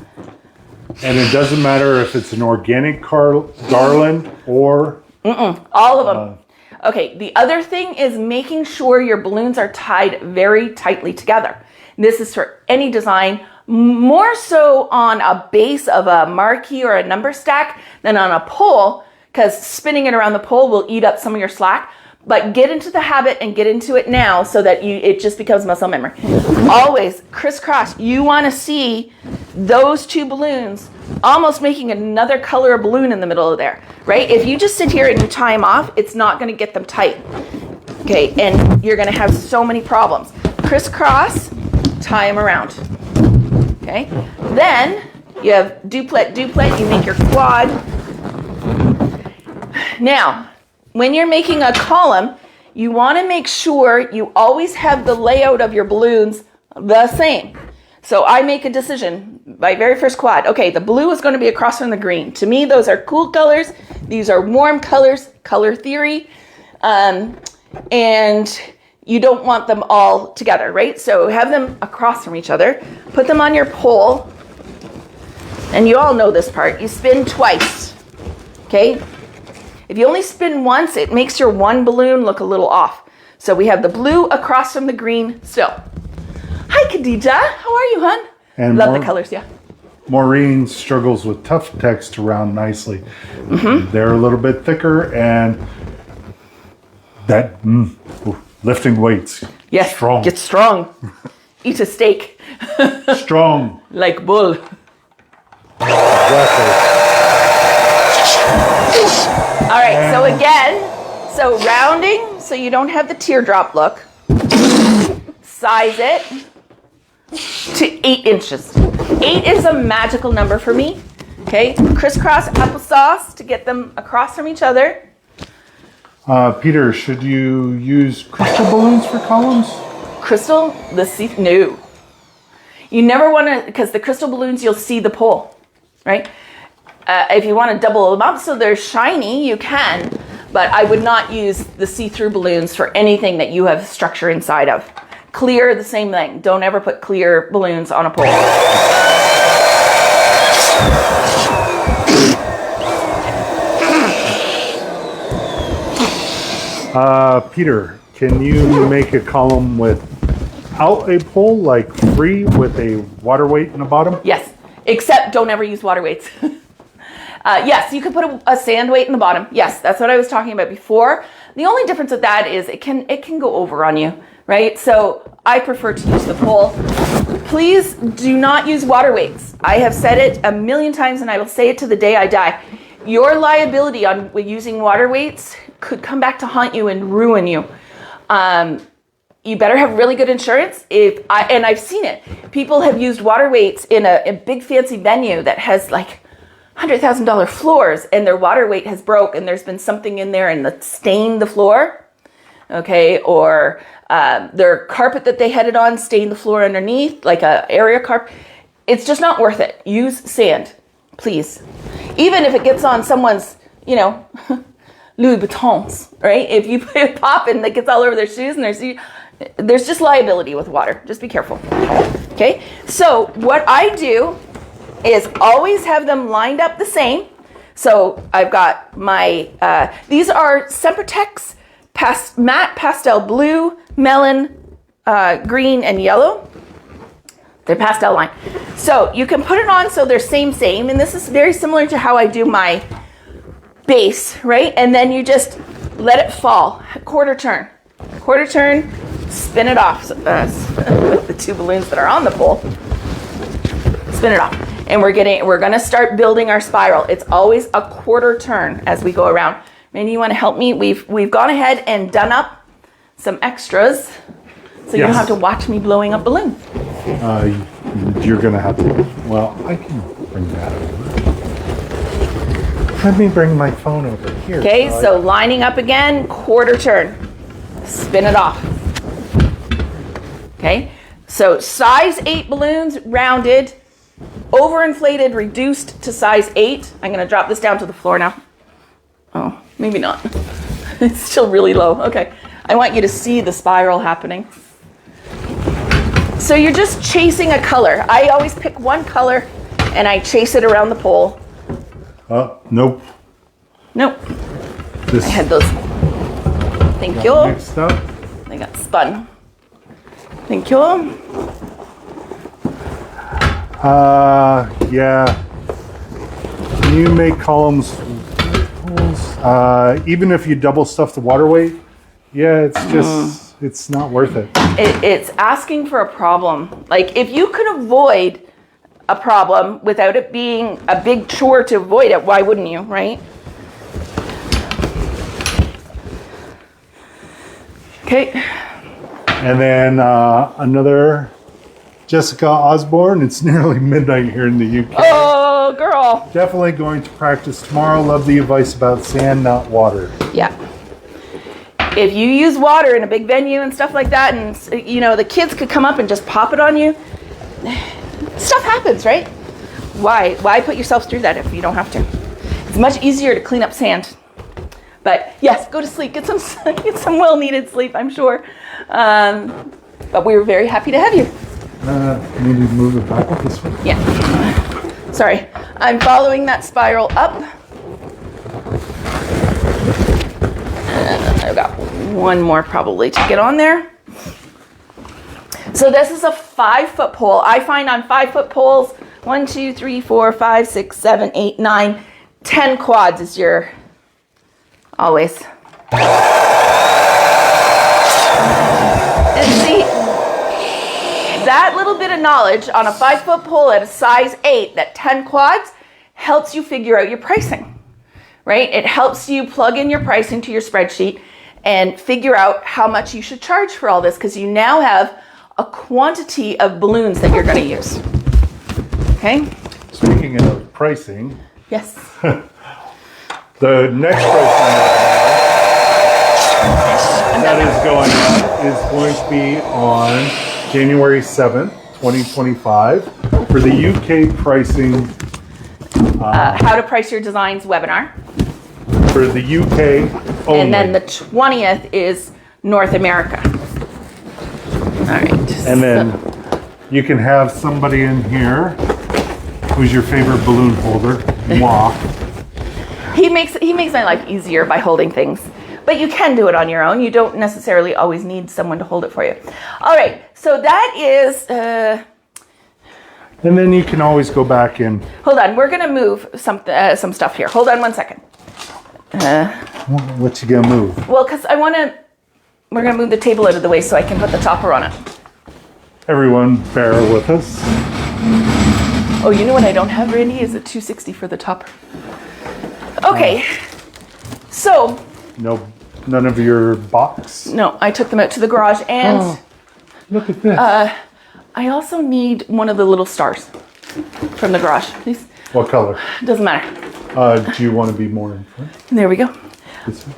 And it doesn't matter if it's an organic garland or... All of them. Okay, the other thing is making sure your balloons are tied very tightly together. This is for any design, more so on a base of a marquee or a number stack than on a pole, because spinning it around the pole will eat up some of your slack. But get into the habit and get into it now so that it just becomes muscle memory. Always crisscross. You want to see those two balloons almost making another color of balloon in the middle of there, right? If you just sit here and you tie them off, it's not going to get them tight. Okay, and you're going to have so many problems. Crisscross, tie them around. Okay, then you have duplet, you make your quad. Now, when you're making a column, you want to make sure you always have the layout of your balloons the same. So I make a decision, my very first quad. Okay, the blue is going to be across from the green. To me, those are cool colors. These are warm colors, color theory. And you don't want them all together, right? So have them across from each other. Put them on your pole. And you all know this part. You spin twice, okay? If you only spin once, it makes your one balloon look a little off. So we have the blue across from the green still. Hi, Khadija. How are you, hon? And love the colors, yeah. Maureen struggles with tough text to round nicely. They're a little bit thicker and that lifting weights. Yes, strong. Get strong. Eat a steak. Strong. Like bull. Exactly. All right, so again, rounding, so you don't have the teardrop look. Size it to 8 inches. 8 is a magical number for me. Okay, crisscross applesauce to get them across from each other. Peter, should you use crystal balloons for columns? Crystal? No. You never want to, because the crystal balloons, you'll see the pole, right? If you want to double them up so they're shiny, you can, but I would not use the see-through balloons for anything that you have structure inside of. Clear, the same thing. Don't ever put clear balloons on a pole. Peter, can you make a column without a pole, like free with a water weight in the bottom? Yes, except don't ever use water weights. Yes, you could put a sand weight in the bottom. Yes, that's what I was talking about before. The only difference with that is it can go over on you, right? So I prefer to use the pole. Please do not use water weights. I have said it a million times and I will say it to the day I die. Your liability on using water weights could come back to haunt you and ruin you. You better have really good insurance. And I've seen it. People have used water weights in a big fancy venue that has like $100,000 floors, and their water weight has broke, and there's been something in there and stained the floor. Okay, or their carpet that they had it on stained the floor underneath, like a area carpet. It's just not worth it. Use sand, please. Even if it gets on someone's, Louis Vuittons, right? If you put a pop and it gets all over their shoes and there's just liability with water. Just be careful. Okay, so what I do is always have them lined up the same. So I've got my, these are Celetex matte pastel blue, melon, green, and yellow. They're pastel line. So you can put it on so they're same, and this is very similar to how I do my base, right? And then you just let it fall, quarter turn, spin it off with the two balloons that are on the pole. Spin it off. And we're gonna start building our spiral. It's always a quarter turn as we go around. Randy, you want to help me? We've gone ahead and done up some extras, so you don't have to watch me blowing up balloons. You're gonna have to. Well, I can bring that over. Let me bring my phone over here. Okay, so lining up again, quarter turn, spin it off. Okay, so size 8 balloons, rounded, overinflated, reduced to size 8. I'm gonna drop this down to the floor now. Oh, maybe not. It's still really low. Okay, I want you to see the spiral happening. So you're just chasing a color. I always pick one color and I chase it around the pole. Nope. Nope. This I had those. Thank you. Mixed up. They got spun. Thank you. Yeah. Can you make columns? Even if you double stuff the water weight, yeah, it's just, it's not worth it. It's asking for a problem. Like, if you could avoid a problem without it being a big chore to avoid it, why wouldn't you, right? Okay. And then another Jessica Osborne. It's nearly midnight here in the UK. Oh, girl. Definitely going to practice tomorrow. Love the advice about sand, not water. Yeah. If you use water in a big venue and stuff like that, and the kids could come up and just pop it on you, stuff happens, right? Why put yourself through that if you don't have to? It's much easier to clean up sand. But yes, go to sleep. Get some well-needed sleep, I'm sure. But we were very happy to have you. Maybe move it back this way. Yeah. Sorry. I'm following that spiral up. I've got one more probably to get on there. So this is a 5-foot pole. I find on 5-foot poles, 1, 2, 3, 4, 5, 6, 7, 8, 9, 10 quads is your always. And see, that little bit of knowledge on a 5-foot pole at a size 8, that 10 quads, helps you figure out your pricing, right? It helps you plug in your pricing to your spreadsheet and figure out how much you should charge for all this, because you now have a quantity of balloons that you're going to use. Okay? Speaking of pricing, Yes. the next pricing that is going to be on January 7th, 2025 for the UK pricing. How to price your designs webinar. For the UK only. And then the 20th is North America. All right. And then you can have somebody in here who's your favorite balloon holder. Moi. He makes my life easier by holding things. But you can do it on your own. You don't necessarily always need someone to hold it for you. All right. So that is... And then you can always go back and... Hold on. We're going to move some stuff here. Hold on one second. What you gonna move? Well, because we're going to move the table out of the way so I can put the topper on it. Everyone bear with us. Oh, you know what I don't have, Randy? Is a 260 for the topper. Okay. So... No, none of your box? No, I took them out to the garage, and look at this. I also need one of the little stars from the garage, please. What color? Doesn't matter. Do you want to be more in front? There we go.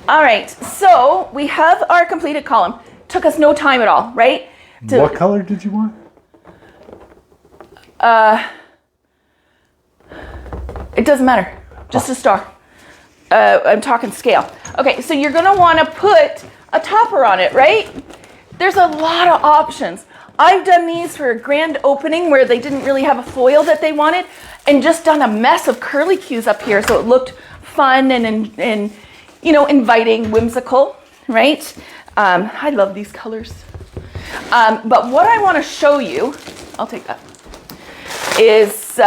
All right, so we have our completed column. Took us no time at all, right? What color did you want? It doesn't matter. Just a star. I'm talking scale. Okay, so you're gonna wanna put a topper on it, right? There's a lot of options. I've done these for a grand opening where they didn't really have a foil that they wanted, and just done a mess of curly cues up here so it looked fun and you know, inviting, whimsical, right? I love these colors. But what I wanna show you, I'll take that, is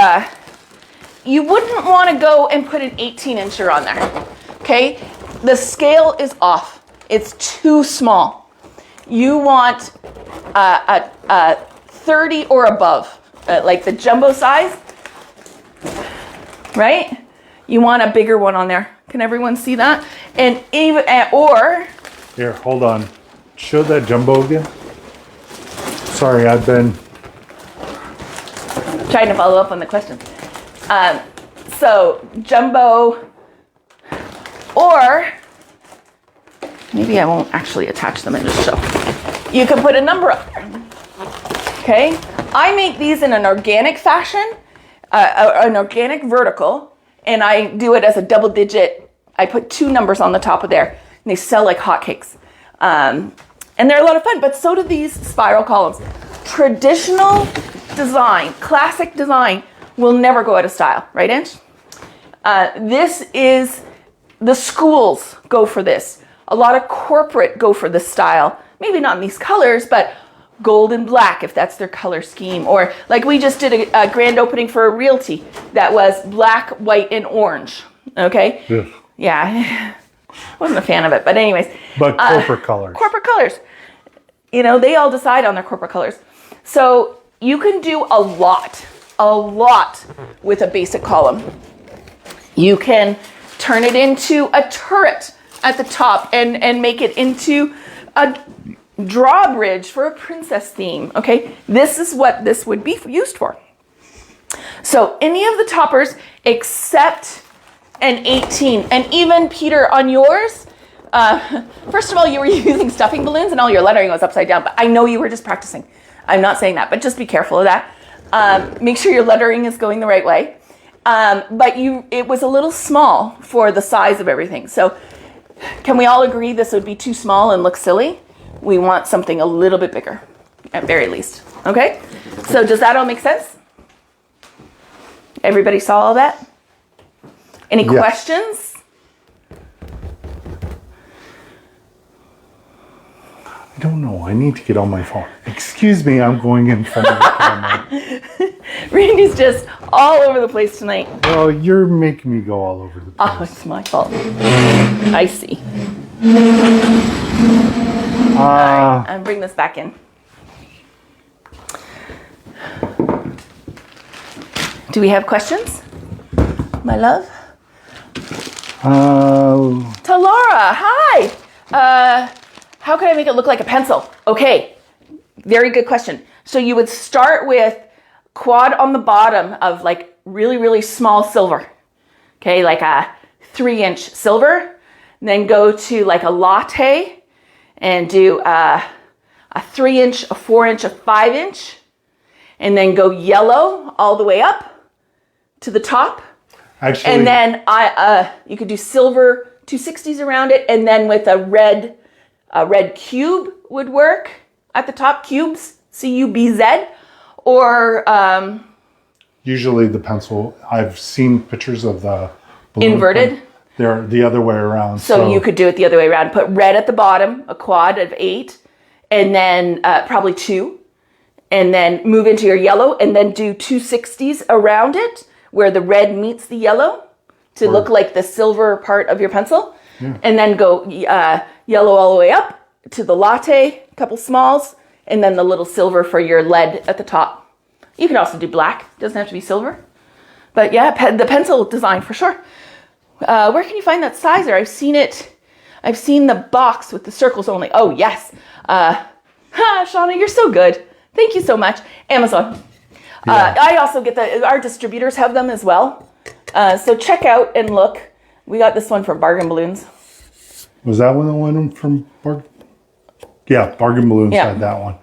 you wouldn't wanna go and put an 18-incher on there, okay? The scale is off. It's too small. You want a 30 or above, like the jumbo size, right? You want a bigger one on there. Can everyone see that? And even, or... Here, hold on. Show that jumbo again. Sorry, I've been... trying to follow up on the question. So, jumbo, or... maybe I won't actually attach them and just show. You can put a number up there. Okay? I make these in an organic fashion, an organic vertical, and I do it as a double digit. I put 2 numbers on the top of there, and they sell like hotcakes. And they're a lot of fun, but so do these spiral columns. Traditional design, classic design, will never go out of style, right, Ange? This is, the schools go for this. A lot of corporate go for this style. Maybe not in these colors, but gold and black if that's their color scheme. Or like we just did a grand opening for a realty that was black, white, and orange. Okay? Yes. Yeah. Wasn't a fan of it, but anyways. But corporate colors. Corporate colors. You know, they all decide on their corporate colors. So you can do a lot with a basic column. You can turn it into a turret at the top and make it into a drawbridge for a princess theme, okay? This is what this would be used for. So any of the toppers except an 18, and even Peter on yours, first of all, you were using stuffing balloons and all your lettering was upside down, but I know you were just practicing. I'm not saying that, but just be careful of that. Make sure your lettering is going the right way. But it was a little small for the size of everything. So can we all agree this would be too small and look silly? We want something a little bit bigger, at very least. Okay? So does that all make sense? Everybody saw all that? Any questions? I don't know. I need to get on my phone. Excuse me, I'm going in front of the camera. Randy's just all over the place tonight. Well, you're making me go all over the place. Oh, it's my fault. I see. All right, I'll bring this back in. Do we have questions, my love? To Laura, hi. How can I make it look like a pencil? Okay, very good question. So you would start with quad on the bottom of like really, really small silver. Okay, like a 3-inch silver. And then go to like a latte and do a 3-inch, a 4-inch, a 5-inch. And then go yellow all the way up to the top. Actually, and then you could do silver 260s around it, and then with a red cube would work at the top. Cubes, C-U-B-Z, or usually the pencil. I've seen pictures of the balloon inverted. They're the other way around. So you could do it the other way around. Put red at the bottom, a quad of 8, and then probably 2, and then move into your yellow, and then do 260s around it, where the red meets the yellow to look like the silver part of your pencil. Yeah. And then go yellow all the way up to the latte, a couple smalls, and then the little silver for your lead at the top. You can also do black, doesn't have to be silver. But yeah, the pencil design for sure. Where can you find that sizer? I've seen it I've seen the box with the circles only. Oh, yes. Shauna, you're so good. Thank you so much. Amazon. Yeah. I also get our distributors have them as well. So check out and look. We got this one from Bargain Balloons. Was that one the one from Bargain? Yeah, Bargain Balloons had that one.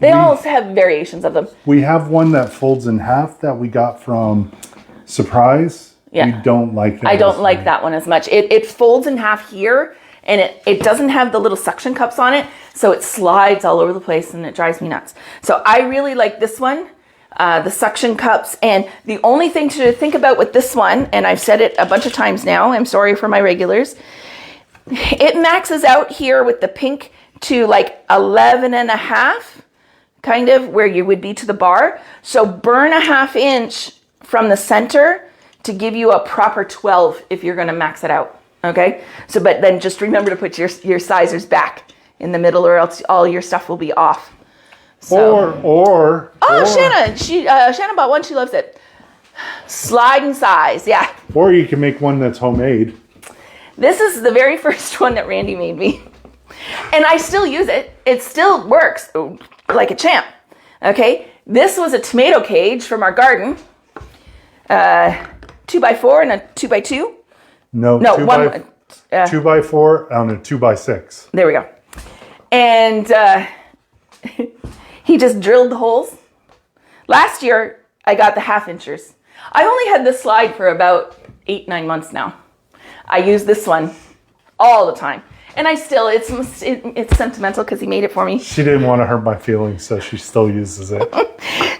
They also have variations of them. We have one that folds in half that we got from Surprise. Yeah. We don't like that. I don't like that one as much. It folds in half here, and it doesn't have the little suction cups on it, so it slides all over the place, and it drives me nuts. So I really like this one. The suction cups, and the only thing to think about with this one, and I've said it a bunch of times now, I'm sorry for my regulars, it maxes out here with the pink to like 11 and a half, kind of where you would be to the bar. So burn a 1/2 inch from the center to give you a proper 12 if you're going to max it out. Okay, so but then just remember to put your sizers back in the middle, or else all your stuff will be off. So. Or Shanna, Shanna bought one. She loves it. Sliding size, yeah. Or you can make one that's homemade. This is the very first one that Randy made me, and I still use it. It still works like a champ. Okay, this was a tomato cage from our garden, 2x4 and a 2x2. No, 2x4 and a 2x6. There we go. And he just drilled the holes. Last year, I got the 1/2 inchers. I've only had this slide for about 8-9 months now. I use this one all the time. And I still, it's sentimental because he made it for me. She didn't want to hurt my feelings, so she still uses it.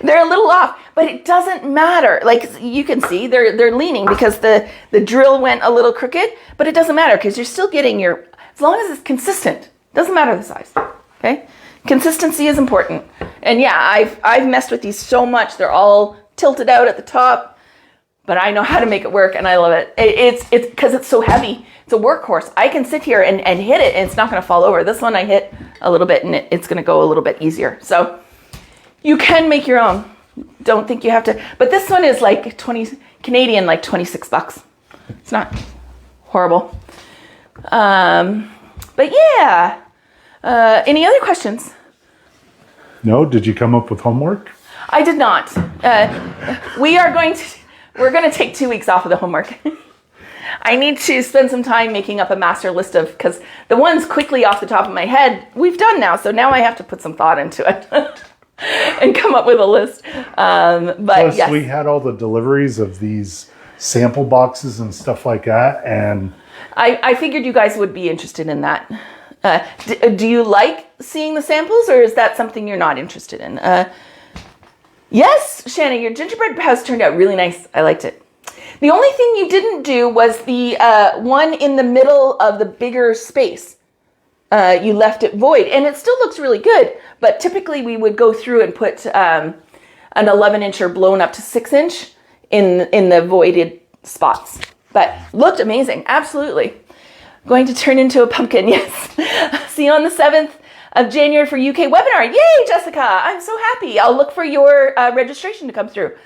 They're a little off, but it doesn't matter. Like you can see, they're leaning because the drill went a little crooked, but it doesn't matter because you're still getting as long as it's consistent, doesn't matter the size, okay? Consistency is important. And yeah, I've messed with these so much. They're all tilted out at the top, but I know how to make it work, and I love it. It's because it's so heavy. It's a workhorse. I can sit here and hit it, and it's not going to fall over. This one I hit a little bit, and it's going to go a little bit easier. So you can make your own. Don't think you have to. But this one is like 20 Canadian, like $26. It's not horrible. But yeah. Any other questions? No. Did you come up with homework? I did not. We're going to take 2 weeks off of the homework. I need to spend some time making up a master list because the ones quickly off the top of my head, we've done now. So now I have to put some thought into it and come up with a list. Plus, yes. We had all the deliveries of these sample boxes and stuff like that. And I figured you guys would be interested in that. Do you like seeing the samples, or is that something you're not interested in? Yes, Shanna, your gingerbread house turned out really nice. I liked it. The only thing you didn't do was the one in the middle of the bigger space. You left it void, and it still looks really good, but typically we would go through and put an 11-incher blown up to 6-inch in the voided spots. But looked amazing, absolutely. Going to turn into a pumpkin, yes. See you on the 7th of January for UK webinar. Yay, Jessica! I'm so happy. I'll look for your registration to come through.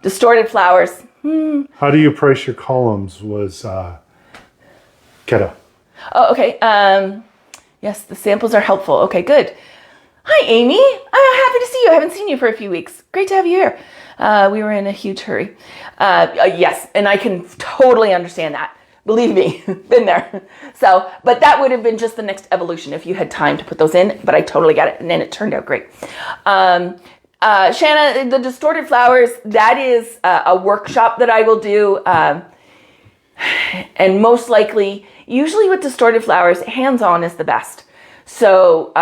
Distorted flowers. How do you price your columns? Was Keta. Oh, okay. Yes, the samples are helpful. Okay, good. Hi, Amy. I'm happy to see you. I haven't seen you for a few weeks. Great to have you here. We were in a huge hurry. Yes, and I can totally understand that. Believe me, been there. So, but that would have been just the next evolution if you had time to put those in, but I totally got it, and then it turned out great. Shanna, the distorted flowers, that is a workshop that I will do, and most likely, usually with distorted flowers, hands-on is the best. So,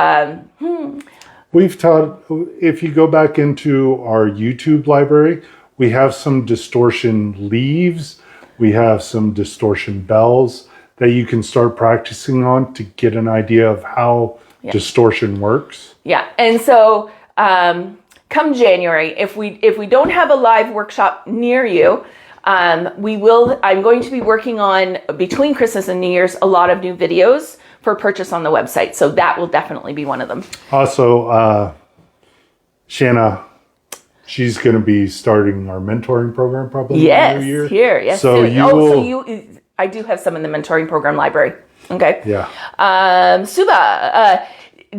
we've taught, if you go back into our YouTube library, we have some distortion leaves. We have some distortion bells that you can start practicing on to get an idea of how distortion works. Yeah, and so come January, if we don't have a live workshop near you, I'm going to be working on, between Christmas and New Year's, a lot of new videos for purchase on the website. So that will definitely be one of them. Also, Shanna, she's going to be starting our mentoring program probably in the new year. Yes, here. Yes, so I do have some in the mentoring program library. Okay. Yeah. Suba,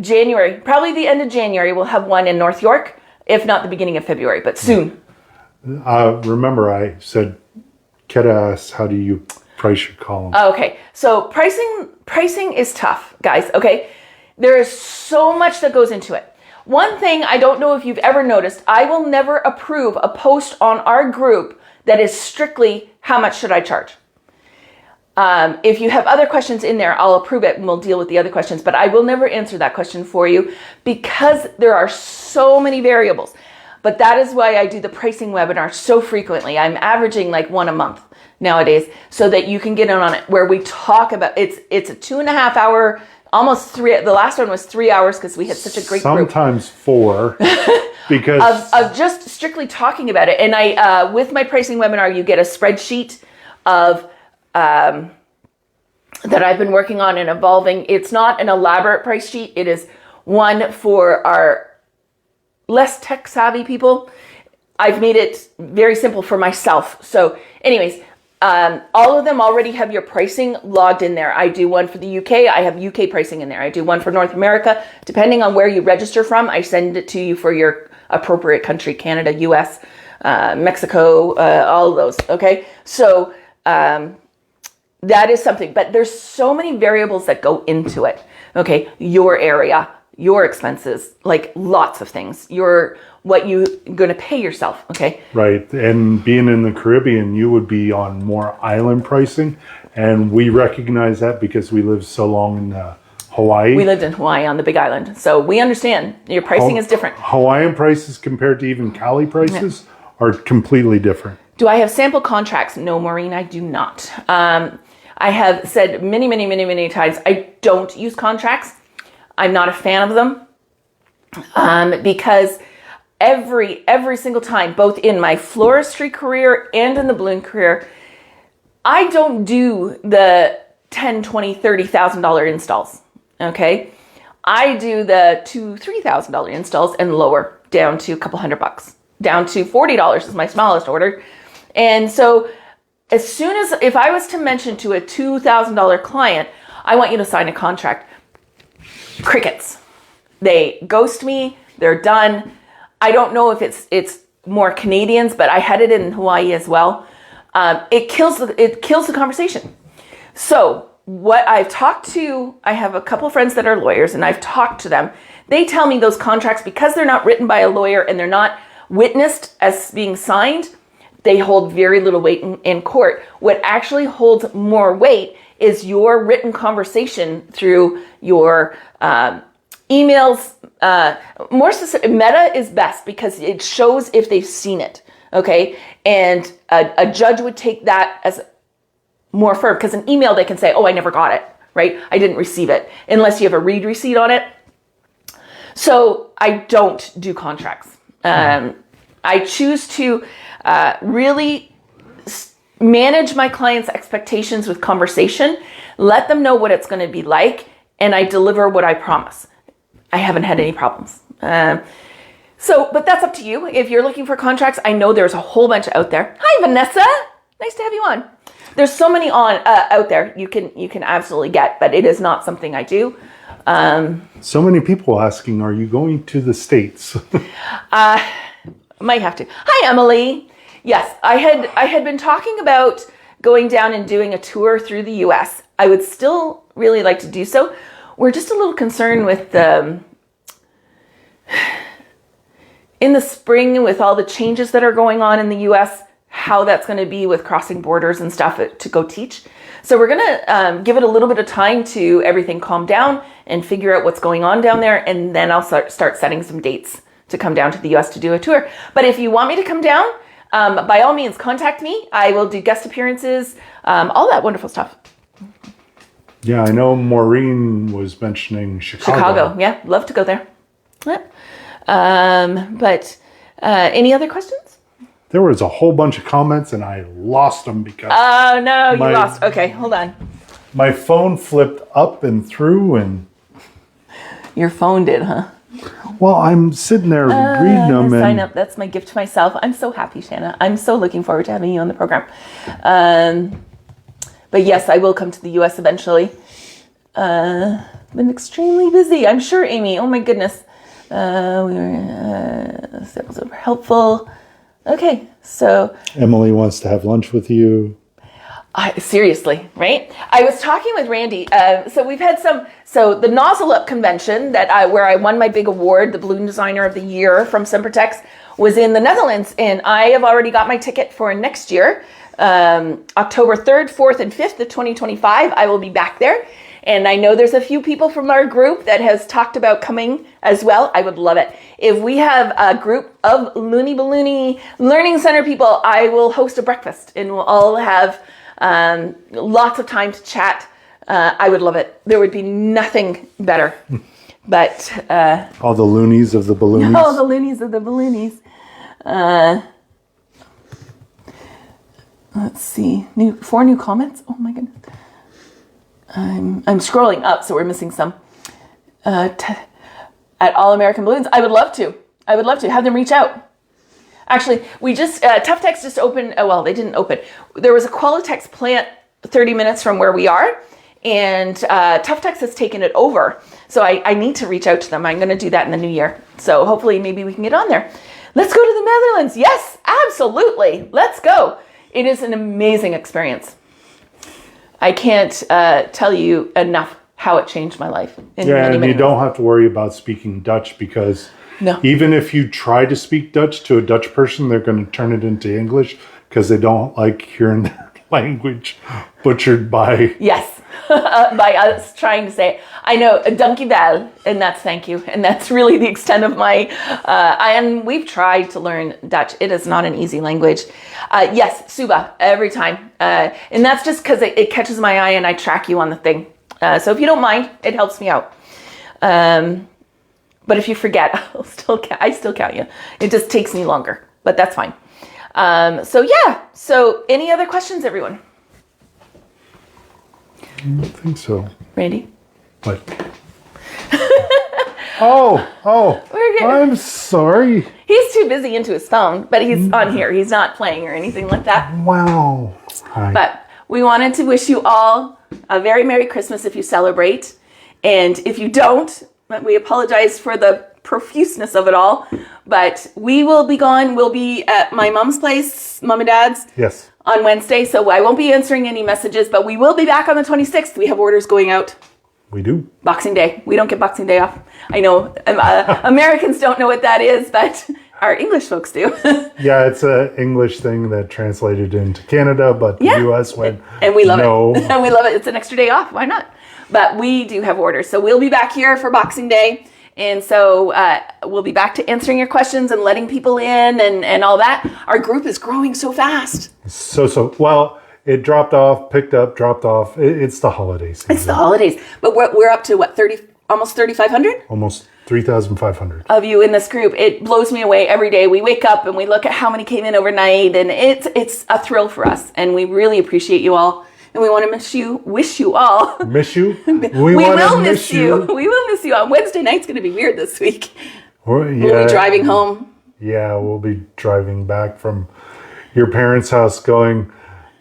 January, probably the end of January, we'll have one in North York, if not the beginning of February, but soon. Remember I said, Keta asks, how do you price your column? Okay. So pricing is tough, guys. Okay. There is so much that goes into it. One thing I don't know if you've ever noticed, I will never approve a post on our group that is strictly how much should I charge. If you have other questions in there, I'll approve it and we'll deal with the other questions, but I will never answer that question for you because there are so many variables. But that is why I do the pricing webinar so frequently. I'm averaging like one a month nowadays so that you can get in on it, where we talk about, it's a 2.5 hour, almost 3, the last one was 3 hours because we had such a great group. Sometimes 4 because of just strictly talking about it. And I, with my pricing webinar, you get a spreadsheet of, that I've been working on and evolving. It's not an elaborate price sheet. It is one for our less tech savvy people. I've made it very simple for myself. So anyways, all of them already have your pricing logged in there. I do one for the UK. I have UK pricing in there. I do one for North America. Depending on where you register from, I send it to you for your appropriate country, Canada, US, Mexico, all of those. Okay. So, that is something, but there's so many variables that go into it. Okay. Your area, your expenses, like lots of things, what you're going to pay yourself. Okay. right. And being in the Caribbean, you would be on more island pricing. And we recognize that because we lived so long in Hawaii. We lived in Hawaii on the Big Island. So we understand your pricing is different. Hawaiian prices compared to even Cali prices are completely different. Do I have sample contracts? No, Maureen, I do not. I have said many times, I don't use contracts. I'm not a fan of them because every single time, both in my floristry career and in the balloon career, I don't do the $10,000, $20,000, $30,000 installs. Okay. I do the $2,000, $3,000 installs and lower down to a couple $100, down to $40 is my smallest order. And so as soon as, if I was to mention to a $2,000 client, I want you to sign a contract, crickets. They ghost me. They're done. I don't know if it's more Canadians, but I had it in Hawaii as well. It kills the conversation. So what I've talked to, I have a couple of friends that are lawyers and I've talked to them. They tell me those contracts, because they're not written by a lawyer and they're not witnessed as being signed, they hold very little weight in court. What actually holds more weight is your written conversation through your emails. More specific, Meta is best because it shows if they've seen it. Okay. And a judge would take that as more firm, because an email, they can say, oh, I never got it, right? I didn't receive it, unless you have a read receipt on it. So I don't do contracts. I choose to really manage my clients' expectations with conversation, let them know what it's going to be like, and I deliver what I promise. I haven't had any problems. But that's up to you. If you're looking for contracts, I know there's a whole bunch out there. Hi, Vanessa. Nice to have you on. There's so many out there you can absolutely get, but it is not something I do. So many people asking, are you going to the States? Might have to. Hi, Emily. Yes, I had been talking about going down and doing a tour through the US. I would still really like to do so. We're just a little concerned with in the spring, with all the changes that are going on in the US, how that's going to be with crossing borders and stuff to go teach. So we're going to give it a little bit of time to everything calm down and figure out what's going on down there. And then I'll start setting some dates to come down to the US to do a tour. But if you want me to come down, by all means, contact me. I will do guest appearances, all that wonderful stuff. Yeah, I know Maureen was mentioning Chicago. Yeah, love to go there. Yeah. But any other questions? There was a whole bunch of comments and I lost them because... Oh, no, you lost. Okay, hold on. My phone flipped up and through and... Your phone did, huh? Well, I'm sitting there reading them. Sign up. That's my gift to myself. I'm so happy, Shanna. I'm so looking forward to having you on the program. But yes, I will come to the U.S. eventually. Been extremely busy. I'm sure, Amy. Oh my goodness. That was super helpful. Okay, so Emily wants to have lunch with you. Seriously, right? I was talking with Randy. So we've had the Nozzle Up convention where I won my big award, the Balloon Designer of the Year from Sempertex, was in the Netherlands, and I have already got my ticket for next year, October 3rd, 4th, and 5th of 2025. I will be back there. And I know there's a few people from our group that has talked about coming as well. I would love it. If we have a group of Looney Balloony Learning Center people, I will host a breakfast and we'll all have lots of time to chat. I would love it. There would be nothing better. But all the loonies of the balloonies. All the loonies of the balloonies. Let's see. 4 new comments. Oh my goodness. I'm scrolling up, so we're missing some. At All American Balloons, I would love to have them reach out. Actually, we just Tuftex just opened. Well, they didn't open. There was a Qualitex plant 30 minutes from where we are, and Tuftex has taken it over. So I need to reach out to them. I'm going to do that in the new year. So hopefully, maybe we can get on there. Let's go to the Netherlands. Yes, absolutely. Let's go. It is an amazing experience. I can't tell you enough how it changed my life. And you don't have to worry about speaking Dutch because even if you try to speak Dutch to a Dutch person, they're going to turn it into English because they don't like hearing their language butchered by... Yes, by us trying to say, I know, dankjewel, and that's thank you. And that's really the extent of my... and we've tried to learn Dutch. It is not an easy language. Yes, Suba, every time. And that's just because it catches my eye and I track you on the thing. So if you don't mind, it helps me out. But if you forget, I still count you. It just takes me longer, but that's fine. So any other questions, everyone? I don't think so. Randy? What? I'm sorry. He's too busy into his phone, but he's on here. He's not playing or anything like that. Wow. Hi. But we wanted to wish you all a very Merry Christmas if you celebrate. And if you don't, we apologize for the profuseness of it all. But we will be gone. We'll be at my mom's place, mom and dad's. Yes. On Wednesday. So I won't be answering any messages, but we will be back on the 26th. We have orders going out. We do. Boxing Day. We don't get Boxing Day off. I know Americans don't know what that is, but our English folks do. Yeah, it's an English thing that translated into Canada, but the U.S. went, and we love it. And we love it. It's an extra day off. Why not? But we do have orders. So we'll be back here for Boxing Day. And so we'll be back to answering your questions and letting people in and all that. Our group is growing so fast. Well, it dropped off, picked up, dropped off. It's the holiday season. It's the holidays. But we're up to what, almost 3,500? Almost 3,500. Of you in this group. It blows me away every day. We wake up and we look at how many came in overnight, and it's a thrill for us. And we really appreciate you all. And we want to wish you all. Miss you? We will miss you. We will miss you. On Wednesday night's going to be weird this week. We'll be driving home. Yeah, we'll be driving back from your parents' house going,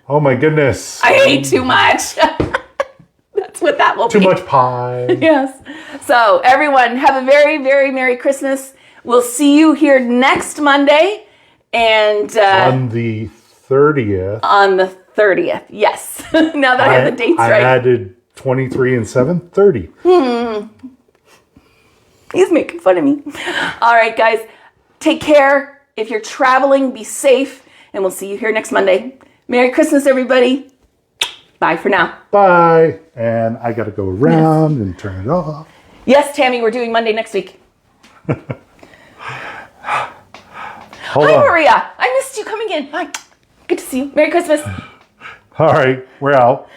oh my goodness. I ate too much. That's what that will be. Too much pie. Yes. So everyone, have a very, very Merry Christmas. We'll see you here next Monday. And on the 30th. On the 30th, yes. Now that I have the dates right. I added 23 and 7, 30. He's making fun of me. All right, guys. Take care. If you're traveling, be safe. And we'll see you here next Monday. Merry Christmas, everybody. Bye for now. Bye. And I got to go around and turn it off. Yes, Tammy, we're doing Monday next week. Hi, Maria. I missed you coming in. Hi. Good to see you. Merry Christmas. All right, we're out.